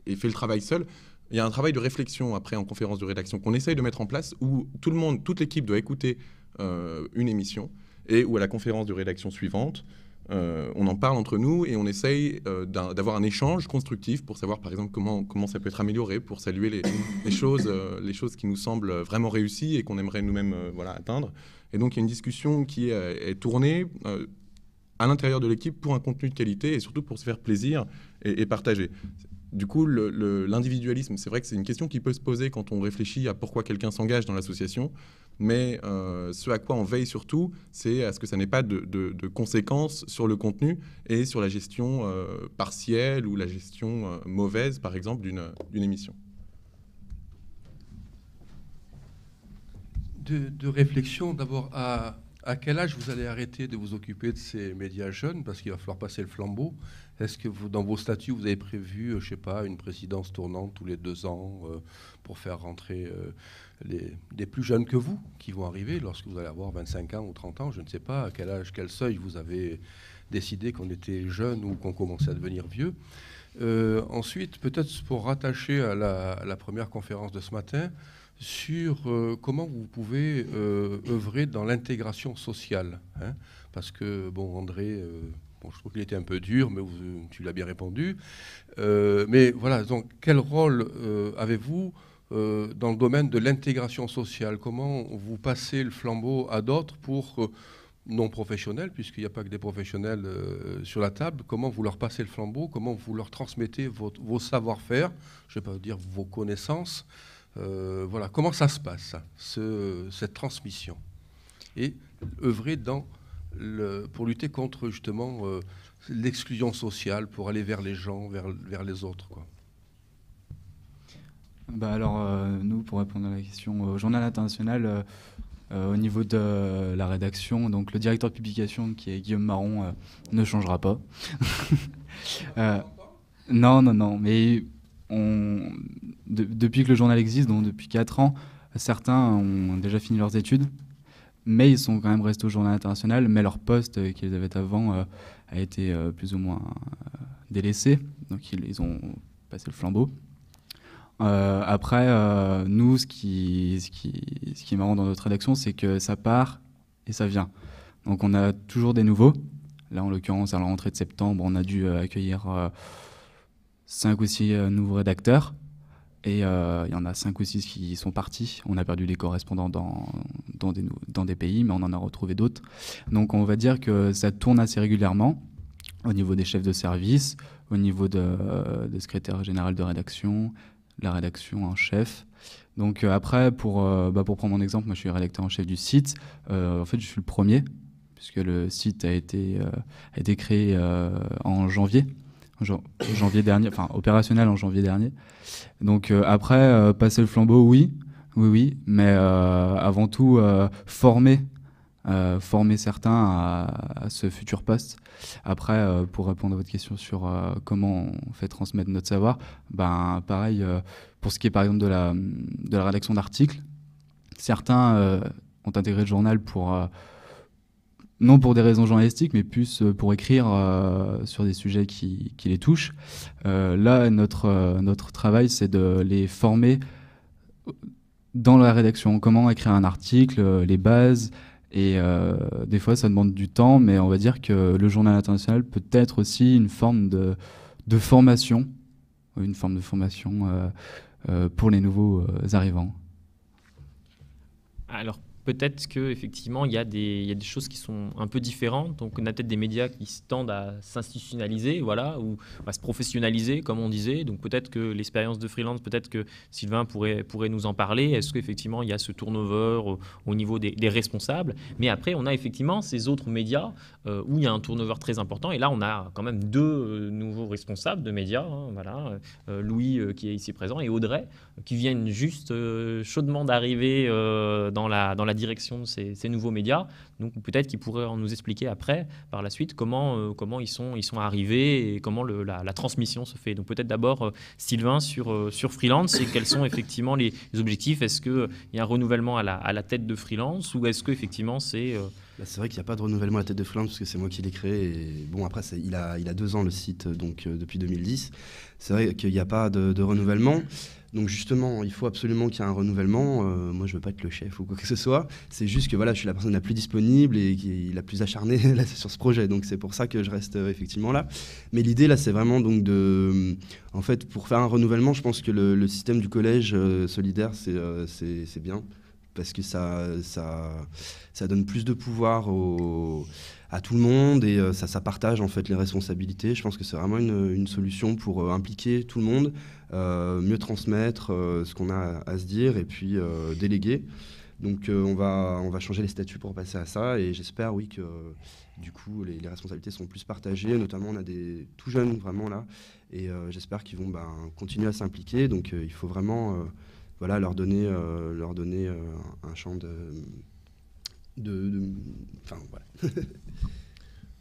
et fait le travail seul, il y a un travail de réflexion après en conférence de rédaction qu'on essaye de mettre en place où toute l'équipe doit écouter une émission et où à la conférence de rédaction suivante, on en parle entre nous et on essaye d'avoir un échange constructif pour savoir par exemple comment ça peut être amélioré, pour saluer les choses qui nous semblent vraiment réussies et qu'on aimerait nous-mêmes atteindre. Et donc il y a une discussion qui est tournée à l'intérieur de l'équipe pour un contenu de qualité et surtout pour se faire plaisir et partager. du coup, l'individualisme, c'est vrai que c'est une question qui peut se poser quand on réfléchit à pourquoi quelqu'un s'engage dans l'association, mais ce à quoi on veille surtout, c'est à ce que ça n'ait pas de conséquences sur le contenu et sur la gestion partielle ou la gestion mauvaise, par exemple, d'une émission. De réflexion, d'abord, à quel âge vous allez arrêter de vous occuper de ces médias jeunes, parce qu'il va falloir passer le flambeau. Est-ce que dans vos statuts, vous avez prévu, je ne sais pas, une présidence tournante tous les 2 ans pour faire rentrer des plus jeunes que vous qui vont arriver lorsque vous allez avoir 25 ans ou 30 ans? Je ne sais pas à quel âge, quel seuil vous avez décidé qu'on était jeune ou qu'on commençait à devenir vieux. Ensuite, peut-être pour rattacher à la première conférence de ce matin, sur comment vous pouvez œuvrer dans l'intégration sociale. Hein, parce que, bon, André, je trouve qu'il était un peu dur, mais tu l'as bien répondu. Mais voilà, donc, quel rôle avez-vous dans le domaine de l'intégration sociale? Comment vous passez le flambeau à d'autres pour non professionnels, puisqu'il n'y a pas que des professionnels sur la table? Comment vous leur passez le flambeau? Comment vous leur transmettez vos savoir-faire? Je ne vais pas dire vos connaissances. Voilà, comment ça se passe, cette transmission, et œuvrer pour lutter contre justement l'exclusion sociale, pour aller vers les gens, vers les autres, quoi. Alors, nous, pour répondre à la question, au Journal International, au niveau de la rédaction, donc le directeur de publication, qui est Guillaume Marron, ne changera pas. Non, mais depuis que le journal existe, donc depuis 4 ans, certains ont déjà fini leurs études, mais ils sont quand même restés au Journal International, mais leur poste qu'ils avaient avant a été plus ou moins délaissé, donc ils ont passé le flambeau. Après, nous, ce qui est marrant dans notre rédaction, c'est que ça part et ça vient. Donc on a toujours des nouveaux. Là, en l'occurrence, à la rentrée de septembre, on a dû accueillir 5 ou 6 nouveaux rédacteurs. Et il y en a 5 ou 6 qui sont partis. On a perdu des correspondants dans des pays, mais on en a retrouvé d'autres. Donc on va dire que ça tourne assez régulièrement au niveau des chefs de service, au niveau de secrétaire général de rédaction, la rédaction en chef. Donc après, pour prendre mon exemple, moi je suis rédacteur en chef du site. En fait, je suis le premier, puisque le site a été créé en janvier dernier, enfin opérationnel en janvier dernier. Donc après, passer le flambeau, oui, mais avant tout, former certains à ce futur poste. Après, pour répondre à votre question sur comment on fait transmettre notre savoir, pareil, pour ce qui est par exemple de la rédaction d'articles, certains ont intégré le journal non pour des raisons journalistiques, mais plus pour écrire sur des sujets qui les touchent. Là, notre travail, c'est de les former dans la rédaction. Comment écrire un article, les bases. Et des fois, ça demande du temps, mais on va dire que le Journal International peut être aussi une forme de formation, pour les nouveaux arrivants. Alors, peut-être qu'effectivement, il y a des choses qui sont un peu différentes. Donc, on a peut-être des médias qui tendent à s'institutionnaliser, voilà, ou à se professionnaliser, comme on disait. Donc, peut-être que l'expérience de freelance, peut-être que Sylvain pourrait nous en parler. Est-ce qu'effectivement, il y a ce turnover au niveau des responsables? Mais après, on a effectivement ces autres médias où il y a un turnover très important. Et là, on a quand même 2 nouveaux responsables de médias. Hein, voilà, Louis, qui est ici présent, et Audrey, qui viennent juste chaudement d'arriver dans la direction de ces nouveaux médias. Donc peut-être qu'ils pourraient nous expliquer après, par la suite, comment ils sont arrivés et comment la transmission se fait. Donc peut-être d'abord, Sylvain, sur Freelance, et quels sont effectivement les objectifs. Est-ce qu'il y a un renouvellement à la tête de Freelance, ou est-ce qu'effectivement c'est... C'est vrai qu'il n'y a pas de renouvellement à la tête de Freelance, parce que c'est moi qui l'ai créé. Et bon, après, il a 2 ans le site, donc depuis 2010. C'est vrai qu'il n'y a pas de renouvellement. Donc justement, il faut absolument qu'il y ait un renouvellement. Moi, je ne veux pas être le chef ou quoi que ce soit. C'est juste que voilà, je suis la personne la plus disponible et la plus acharnée là, sur ce projet. Donc c'est pour ça que je reste effectivement là. Mais l'idée là, c'est vraiment donc en fait, pour faire un renouvellement, je pense que le système du collège solidaire, c'est bien. parce que ça donne plus de pouvoir à tout le monde et ça partage en fait les responsabilités. Je pense que c'est vraiment une solution pour impliquer tout le monde, mieux transmettre ce qu'on a à se dire et puis déléguer. Donc on va changer les statuts pour passer à ça et j'espère oui que du coup les responsabilités sont plus partagées, notamment on a des tout jeunes vraiment là et j'espère qu'ils vont continuer à s'impliquer. Donc il faut vraiment voilà, leur donner un champ enfin voilà.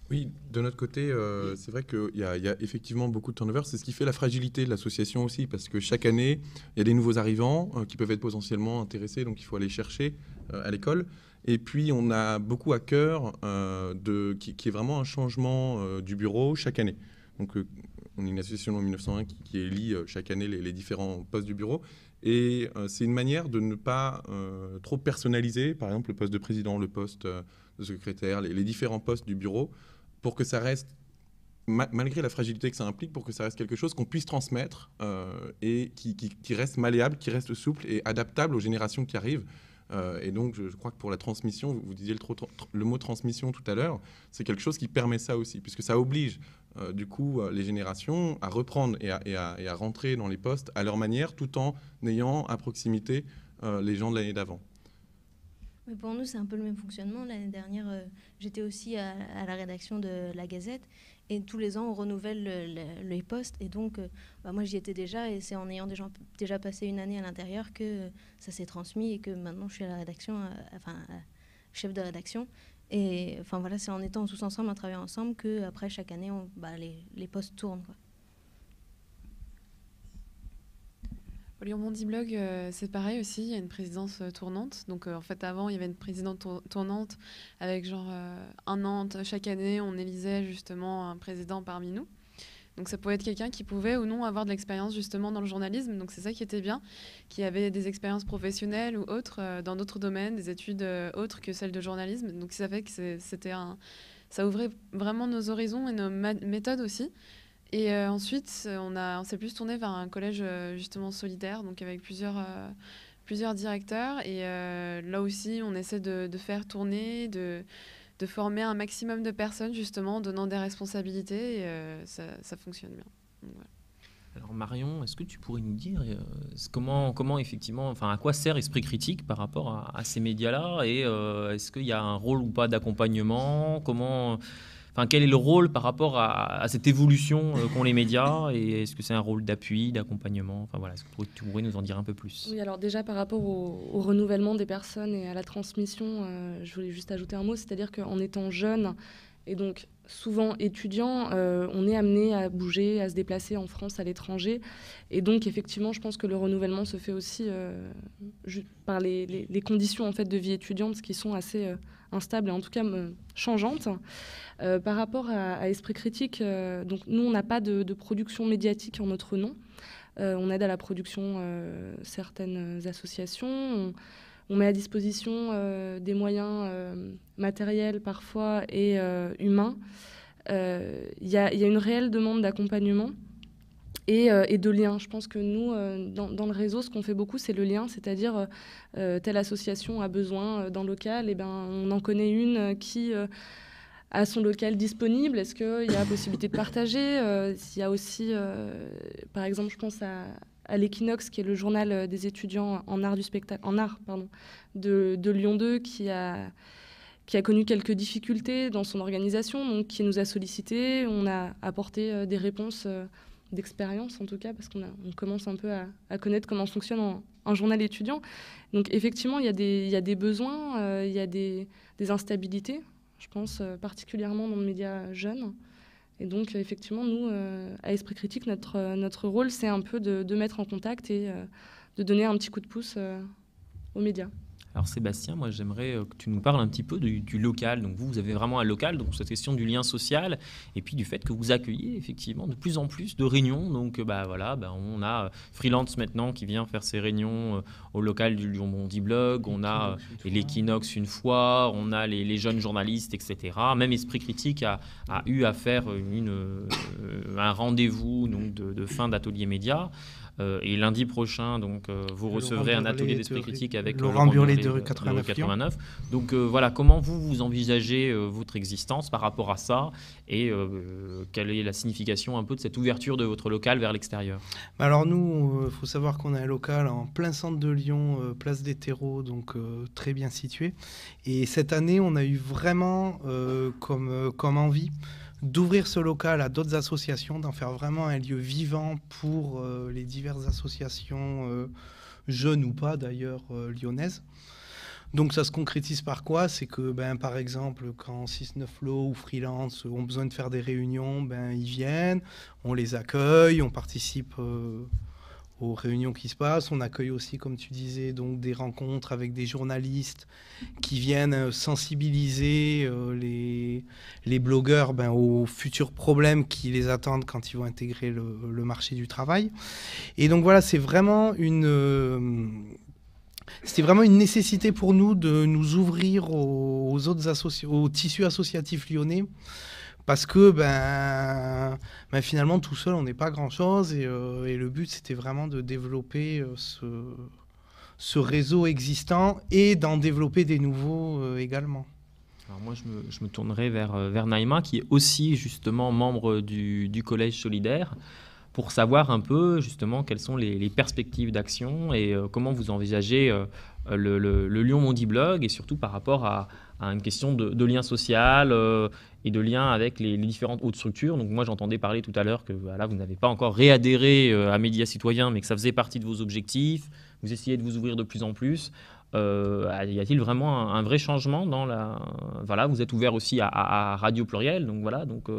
Oui, de notre côté, c'est vrai qu'il y a effectivement beaucoup de turnover. C'est ce qui fait la fragilité de l'association aussi, parce que chaque année, il y a des nouveaux arrivants qui peuvent être potentiellement intéressés, donc il faut aller chercher à l'école. Et puis, on a beaucoup à cœur qui est vraiment un changement du bureau chaque année. Donc, on est une association en 1901 qui élit chaque année les différents postes du bureau. Et c'est une manière de ne pas trop personnaliser, par exemple, le poste de président, le poste de secrétaire, les différents postes du bureau, pour que ça reste, malgré la fragilité que ça implique, pour que ça reste quelque chose qu'on puisse transmettre et qui reste malléable, qui reste souple et adaptable aux générations qui arrivent. Et donc, je crois que pour la transmission, vous disiez le mot transmission tout à l'heure, c'est quelque chose qui permet ça aussi, puisque ça oblige du coup les générations à reprendre et à rentrer dans les postes à leur manière, tout en ayant à proximité les gens de l'année d'avant. Mais pour nous, c'est un peu le même fonctionnement. L'année dernière, j'étais aussi à la rédaction de la Gazette. Et tous les ans, on renouvelle les postes. Et donc, moi, j'y étais déjà. Et c'est en ayant déjà passé une année à l'intérieur que ça s'est transmis. Et que maintenant, je suis à la rédaction, chef de rédaction. Et enfin, voilà, c'est en étant tous ensemble, en travaillant ensemble, qu'après, chaque année, les postes tournent, quoi. Au Lyon-Mondi Blog, c'est pareil aussi, il y a une présidence tournante. Donc en fait, avant, il y avait une présidente tournante avec genre un an chaque année, on élisait justement un président parmi nous. Donc ça pouvait être quelqu'un qui pouvait ou non avoir de l'expérience justement dans le journalisme. Donc c'est ça qui était bien, qui avait des expériences professionnelles ou autres dans d'autres domaines, des études autres que celles de journalisme. Donc ça fait que ça ouvrait vraiment nos horizons et nos méthodes aussi. Et ensuite, on s'est plus tourné vers un collège justement solidaire, donc avec plusieurs directeurs. Et là aussi, on essaie de faire tourner, de former un maximum de personnes, justement, en donnant des responsabilités. Et ça fonctionne bien. Donc, voilà. Alors Marion, est-ce que tu pourrais nous dire comment effectivement, enfin à quoi sert Esprit Critique par rapport à ces médias-là, et est-ce qu'il y a un rôle ou pas d'accompagnement, quel est le rôle par rapport à cette évolution qu'ont les médias, et est-ce que c'est un rôle d'appui, d'accompagnement, enfin voilà, est-ce que tu pourrais nous en dire un peu plus? Oui, alors déjà par rapport au renouvellement des personnes et à la transmission, je voulais juste ajouter un mot, c'est-à-dire qu'en étant jeune et donc souvent étudiant, on est amené à bouger, à se déplacer en France, à l'étranger, et donc effectivement, je pense que le renouvellement se fait aussi par les conditions en fait de vie étudiante qui sont assez instables et en tout cas changeantes. Par rapport à Esprit Critique, donc nous, on n'a pas de production médiatique en notre nom. On aide à la production certaines associations. On met à disposition des moyens matériels parfois et humains. Il y a une réelle demande d'accompagnement et de lien. Je pense que nous, dans le réseau, ce qu'on fait beaucoup, c'est le lien, c'est-à-dire telle association a besoin d'un local, et on en connaît une qui a son local disponible. Est-ce qu'il y a possibilité de partager s'il y a aussi, par exemple, je pense à l'Equinox, qui est le journal des étudiants en art du spectacle, de Lyon 2, qui a connu quelques difficultés dans son organisation, donc qui nous a sollicité. On a apporté des réponses d'expérience, en tout cas, parce qu'on commence un peu à connaître comment fonctionne un journal étudiant. Donc effectivement, il y a des besoins, il y a des instabilités, je pense particulièrement dans le média jeune. Et donc, effectivement, nous, à Esprit Critique, notre rôle, c'est un peu de mettre en contact et de donner un petit coup de pouce aux médias. Alors Sébastien, moi j'aimerais que tu nous parles un petit peu du local. Donc vous avez vraiment un local, donc cette question du lien social, et puis du fait que vous accueillez effectivement de plus en plus de réunions. Donc on a Freelance maintenant qui vient faire ses réunions au local du Lyon-Mondi Blog, on a l'Equinox une fois, on a les jeunes journalistes, etc. Même Esprit Critique a eu à faire un rendez-vous donc de fin d'atelier média. Et lundi prochain, donc, vous recevrez un atelier d'esprit critique avec Laurent Burlet de Rue 89. Donc voilà, comment vous envisagez votre existence par rapport à ça, et quelle est la signification un peu de cette ouverture de votre local vers l'extérieur? Alors nous, il faut savoir qu'on a un local en plein centre de Lyon, place des Terreaux, donc très bien situé. Et cette année, on a eu vraiment comme envie d'ouvrir ce local à d'autres associations, d'en faire vraiment un lieu vivant pour les diverses associations, jeunes ou pas d'ailleurs, lyonnaises. Donc ça se concrétise par quoi? C'est que, par exemple, quand 6-9 Low ou Freelance ont besoin de faire des réunions, ils viennent, on les accueille, on participe aux réunions qui se passent. On accueille aussi, comme tu disais, donc des rencontres avec des journalistes qui viennent sensibiliser les blogueurs aux futurs problèmes qui les attendent quand ils vont intégrer le marché du travail. Et donc voilà, c'était vraiment une nécessité pour nous de nous ouvrir au tissu associatif lyonnais, parce que finalement, tout seul, on n'est pas grand-chose. Et le but, c'était vraiment de développer ce réseau existant et d'en développer des nouveaux également. Alors moi, je me tournerai vers Naïma, qui est aussi justement membre du Collège Solidaire, pour savoir un peu justement quelles sont les perspectives d'action et comment vous envisagez le Lyon Mondi Blog, et surtout par rapport à une question de lien social et de lien avec les différentes autres structures. Donc moi, j'entendais parler tout à l'heure que voilà, vous n'avez pas encore réadhéré à Médias Citoyens, mais que ça faisait partie de vos objectifs. Vous essayez de vous ouvrir de plus en plus. Y a-t-il vraiment un vrai changement dans la... Voilà, vous êtes ouvert aussi à Radio Pluriel, donc voilà. Donc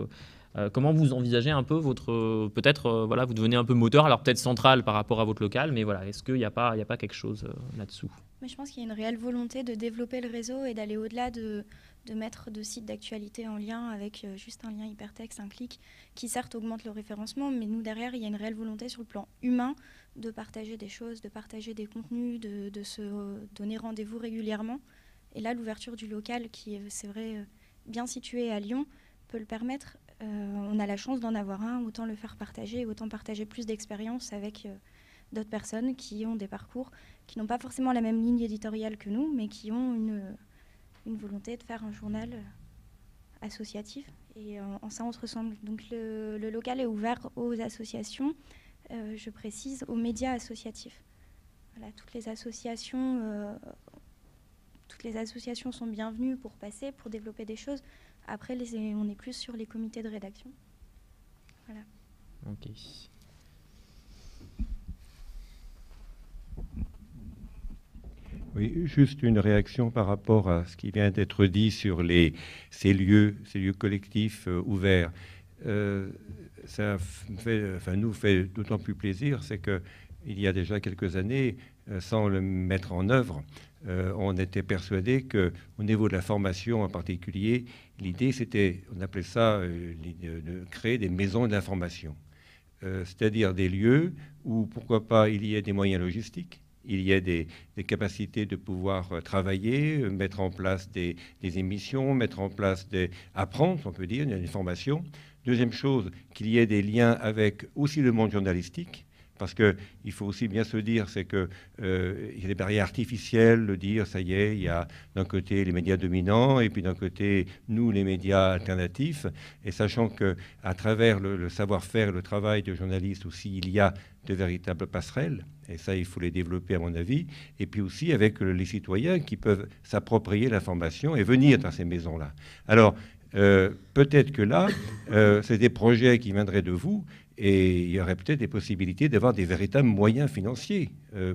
comment vous envisagez un peu votre... Peut-être, voilà, vous devenez un peu moteur, alors peut-être central par rapport à votre local, mais voilà, est-ce qu'il n'y a pas quelque chose là-dessous? Mais je pense qu'il y a une réelle volonté de développer le réseau et d'aller au-delà de mettre de sites d'actualité en lien avec juste un lien hypertexte, un clic, qui certes augmente le référencement, mais nous derrière, il y a une réelle volonté sur le plan humain de partager des choses, de partager des contenus, de se donner rendez-vous régulièrement. Et là, l'ouverture du local, qui est, c'est vrai, bien situé à Lyon, peut le permettre. On a la chance d'en avoir un, autant le faire partager, autant partager plus d'expériences avec d'autres personnes qui ont des parcours, qui n'ont pas forcément la même ligne éditoriale que nous, mais qui ont une volonté de faire un journal associatif. Et en ça, on se ressemble. Donc le local est ouvert aux associations, je précise, aux médias associatifs. Voilà, toutes les associations sont bienvenues pour passer, pour développer des choses. Après, on est plus sur les comités de rédaction. Voilà. Ok. Oui, juste une réaction par rapport à ce qui vient d'être dit sur ces lieux collectifs ouverts. Ça nous fait d'autant plus plaisir, c'est qu'il y a déjà quelques années, sans le mettre en œuvre, on était persuadé qu'au niveau de la formation en particulier, l'idée c'était, on appelait ça de créer des maisons d'information. C'est-à-dire des lieux où, pourquoi pas, il y ait des moyens logistiques, il y a des capacités de pouvoir travailler, mettre en place des émissions, mettre en place apprendre, on peut dire, des formations. Deuxième chose, qu'il y ait des liens avec aussi le monde journalistique, parce qu'il faut aussi bien se dire, c'est qu'il y a des barrières artificielles, de dire, ça y est, il y a d'un côté les médias dominants, et puis d'un côté, nous, les médias alternatifs, et sachant qu'à travers le savoir-faire, le travail de journalistes aussi, il y a de véritables passerelles, et ça, il faut les développer à mon avis, et puis aussi avec les citoyens qui peuvent s'approprier l'information et venir dans ces maisons-là. Alors, peut-être que là, c'est des projets qui viendraient de vous, et il y aurait peut-être des possibilités d'avoir des véritables moyens financiers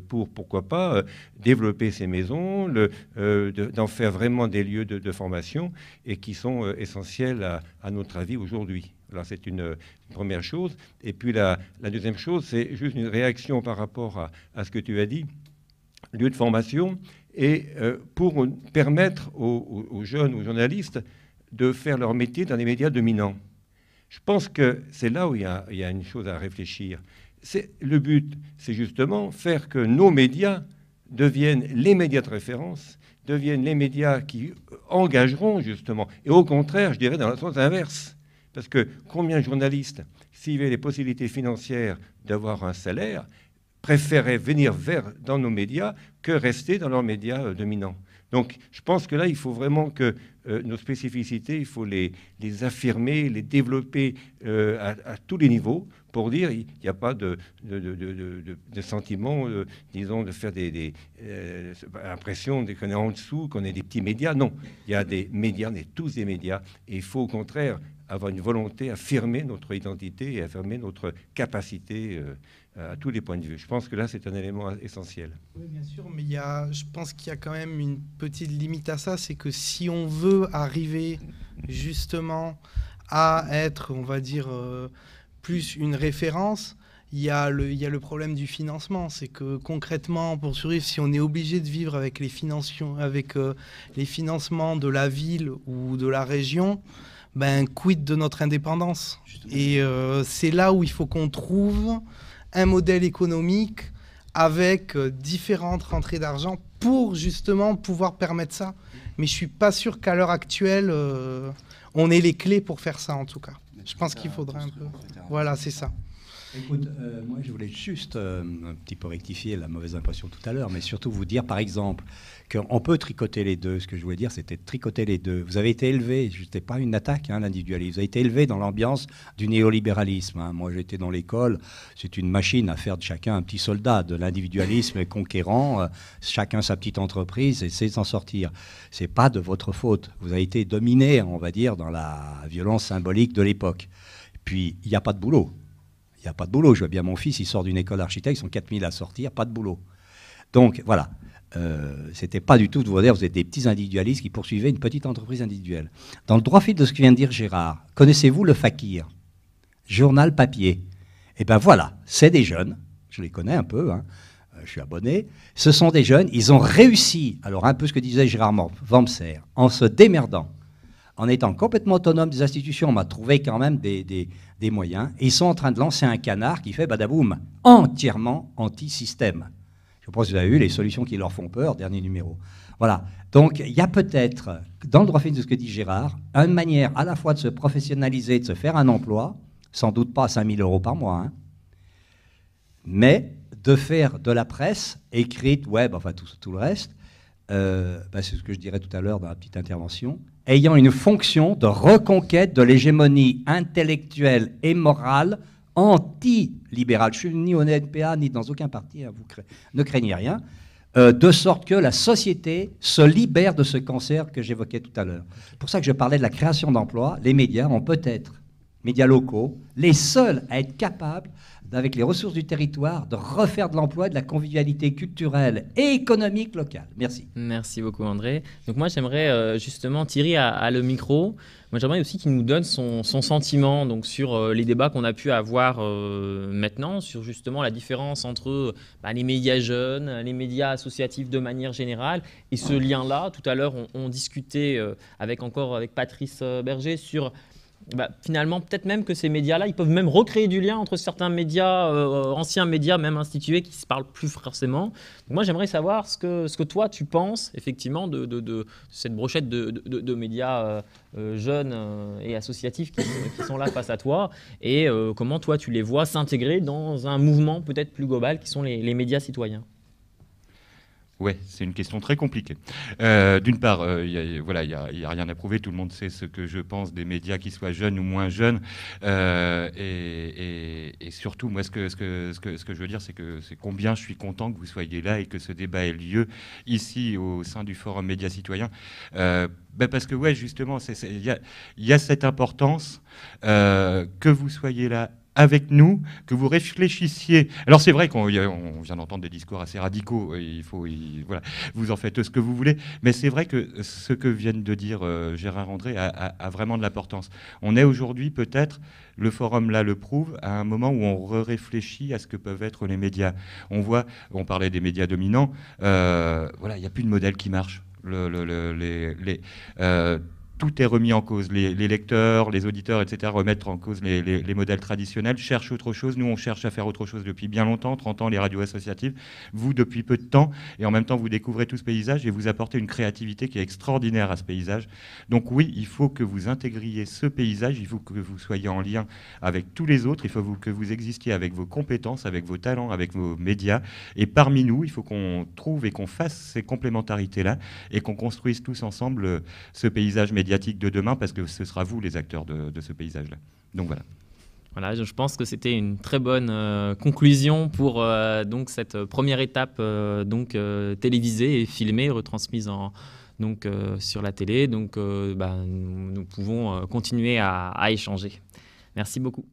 pour, pourquoi pas, développer ces maisons, d'en faire vraiment des lieux de formation, et qui sont essentiels à notre avis aujourd'hui. Alors c'est une première chose. Et puis la deuxième chose, c'est juste une réaction par rapport à ce que tu as dit, lieu de formation, et pour permettre aux jeunes, aux journalistes, de faire leur métier dans les médias dominants. Je pense que c'est là où il y a une chose à réfléchir. Le but, c'est justement faire que nos médias deviennent les médias de référence, deviennent les médias qui engageront justement. Et au contraire, je dirais dans le sens inverse. Parce que combien de journalistes, s'il y avait les possibilités financières d'avoir un salaire, préféraient venir dans nos médias que rester dans leurs médias dominants. Donc, je pense que là, il faut vraiment que nos spécificités, il faut les affirmer, les développer à tous les niveaux pour dire il n'y a pas de sentiment, disons, de faire l'impression qu'on est en dessous, qu'on est des petits médias. Non, il y a des médias, on est tous des médias. Et il faut au contraire avoir une volonté, affirmer notre identité et affirmer notre capacité à tous les points de vue. Je pense que là, c'est un élément essentiel. Oui, bien sûr, mais je pense qu'il y a quand même une petite limite à ça, c'est que si on veut arriver justement à être, on va dire, plus une référence, il y a le problème du financement. C'est que concrètement, pour survivre, si on est obligé de vivre avec les financements de la ville ou de la région, ben quid de notre indépendance. Et c'est là où il faut qu'on trouve un modèle économique avec différentes rentrées d'argent pour justement pouvoir permettre ça. Mais je suis pas sûr qu'à l'heure actuelle, on ait les clés pour faire ça en tout cas. Je pense qu'il faudra un peu... Voilà, c'est ça. Écoute, moi je voulais juste un petit peu rectifier la mauvaise impression tout à l'heure, mais surtout vous dire par exemple qu'on peut tricoter les deux. Ce que je voulais dire, c'était tricoter les deux. Vous avez été élevé, ce n'était pas une attaque, l'individualisme, vous avez été élevé dans l'ambiance du néolibéralisme. Moi j'étais dans l'école, c'est une machine à faire de chacun un petit soldat, de l'individualisme conquérant, chacun sa petite entreprise et essayer de s'en sortir. Ce n'est pas de votre faute. Vous avez été dominé, on va dire, dans la violence symbolique de l'époque. Puis il n'y a pas de boulot. Il n'y a pas de boulot. Je vois bien mon fils, il sort d'une école d'architecte, ils sont 4000 à sortir, pas de boulot. Donc voilà, c'était pas du tout de vous dire, vous êtes des petits individualistes qui poursuivaient une petite entreprise individuelle. Dans le droit fil de ce que vient de dire Gérard, connaissez-vous le Fakir, journal papier? Eh bien voilà, c'est des jeunes, je les connais un peu, je suis abonné, ce sont des jeunes, ils ont réussi, alors un peu ce que disait Gérard Wamser, en se démerdant, en étant complètement autonome des institutions, on m'a trouvé quand même des moyens. Et ils sont en train de lancer un canard qui fait badaboum, entièrement anti-système. Je pense que vous avez vu les solutions qui leur font peur, dernier numéro. Voilà. Donc, il y a peut-être, dans le droit fil de ce que dit Gérard, une manière à la fois de se professionnaliser, de se faire un emploi, sans doute pas 5 000 € par mois, mais de faire de la presse, écrite, web, enfin tout le reste, c'est ce que je dirais tout à l'heure dans la petite intervention, ayant une fonction de reconquête de l'hégémonie intellectuelle et morale anti-libérale. Je suis ni au NPA, ni dans aucun parti, ne craignez rien, de sorte que la société se libère de ce cancer que j'évoquais tout à l'heure. C'est pour ça que je parlais de la création d'emplois. Les médias ont peut-être, médias locaux, les seuls à être capables, avec les ressources du territoire, de refaire de l'emploi, de la convivialité culturelle et économique locale. Merci. Merci beaucoup André. Donc moi j'aimerais justement, Thierry a le micro, moi j'aimerais aussi qu'il nous donne son sentiment donc, sur les débats qu'on a pu avoir maintenant, sur justement la différence entre les médias jeunes, les médias associatifs de manière générale, et ce lien-là. Tout à l'heure on discutait avec Patrice Berger sur... finalement, peut-être même que ces médias-là, ils peuvent même recréer du lien entre certains médias, anciens médias même institués, qui ne se parlent plus forcément. Donc moi, j'aimerais savoir ce que toi, tu penses, effectivement, de cette brochette de médias jeunes et associatifs qui sont là face à toi, et comment toi, tu les vois s'intégrer dans un mouvement peut-être plus global, qui sont les médias citoyens. Ouais, c'est une question très compliquée. D'une part, il y a rien à prouver. Tout le monde sait ce que je pense des médias, qu'ils soient jeunes ou moins jeunes. Et surtout, moi, ce que je veux dire, c'est combien je suis content que vous soyez là et que ce débat ait lieu ici au sein du Forum Médias Citoyens. Parce que, ouais, justement, il y a cette importance que vous soyez là avec nous, que vous réfléchissiez. Alors c'est vrai qu'on vient d'entendre des discours assez radicaux, voilà, vous en faites ce que vous voulez, mais c'est vrai que ce que viennent de dire Gérard André a vraiment de l'importance. On est aujourd'hui peut-être, le forum là le prouve, à un moment où on réfléchit à ce que peuvent être les médias. On parlait des médias dominants, voilà, il n'y a plus de modèle qui marche. tout est remis en cause. Les lecteurs, les auditeurs, etc. remettent en cause les modèles traditionnels, cherchent autre chose. Nous, on cherche à faire autre chose depuis bien longtemps, 30 ans, les radios associatives. Vous, depuis peu de temps. Et en même temps, vous découvrez tout ce paysage et vous apportez une créativité qui est extraordinaire à ce paysage. Donc oui, il faut que vous intégriez ce paysage, il faut que vous soyez en lien avec tous les autres, il faut que vous existiez avec vos compétences, avec vos talents, avec vos médias. Et parmi nous, il faut qu'on trouve et qu'on fasse ces complémentarités-là et qu'on construise tous ensemble ce paysage médiatique de demain, parce que ce sera vous les acteurs de ce paysage-là. Donc voilà. Voilà, je pense que c'était une très bonne conclusion pour donc cette première étape télévisée et filmée, retransmise sur la télé. Donc nous pouvons continuer à échanger. Merci beaucoup.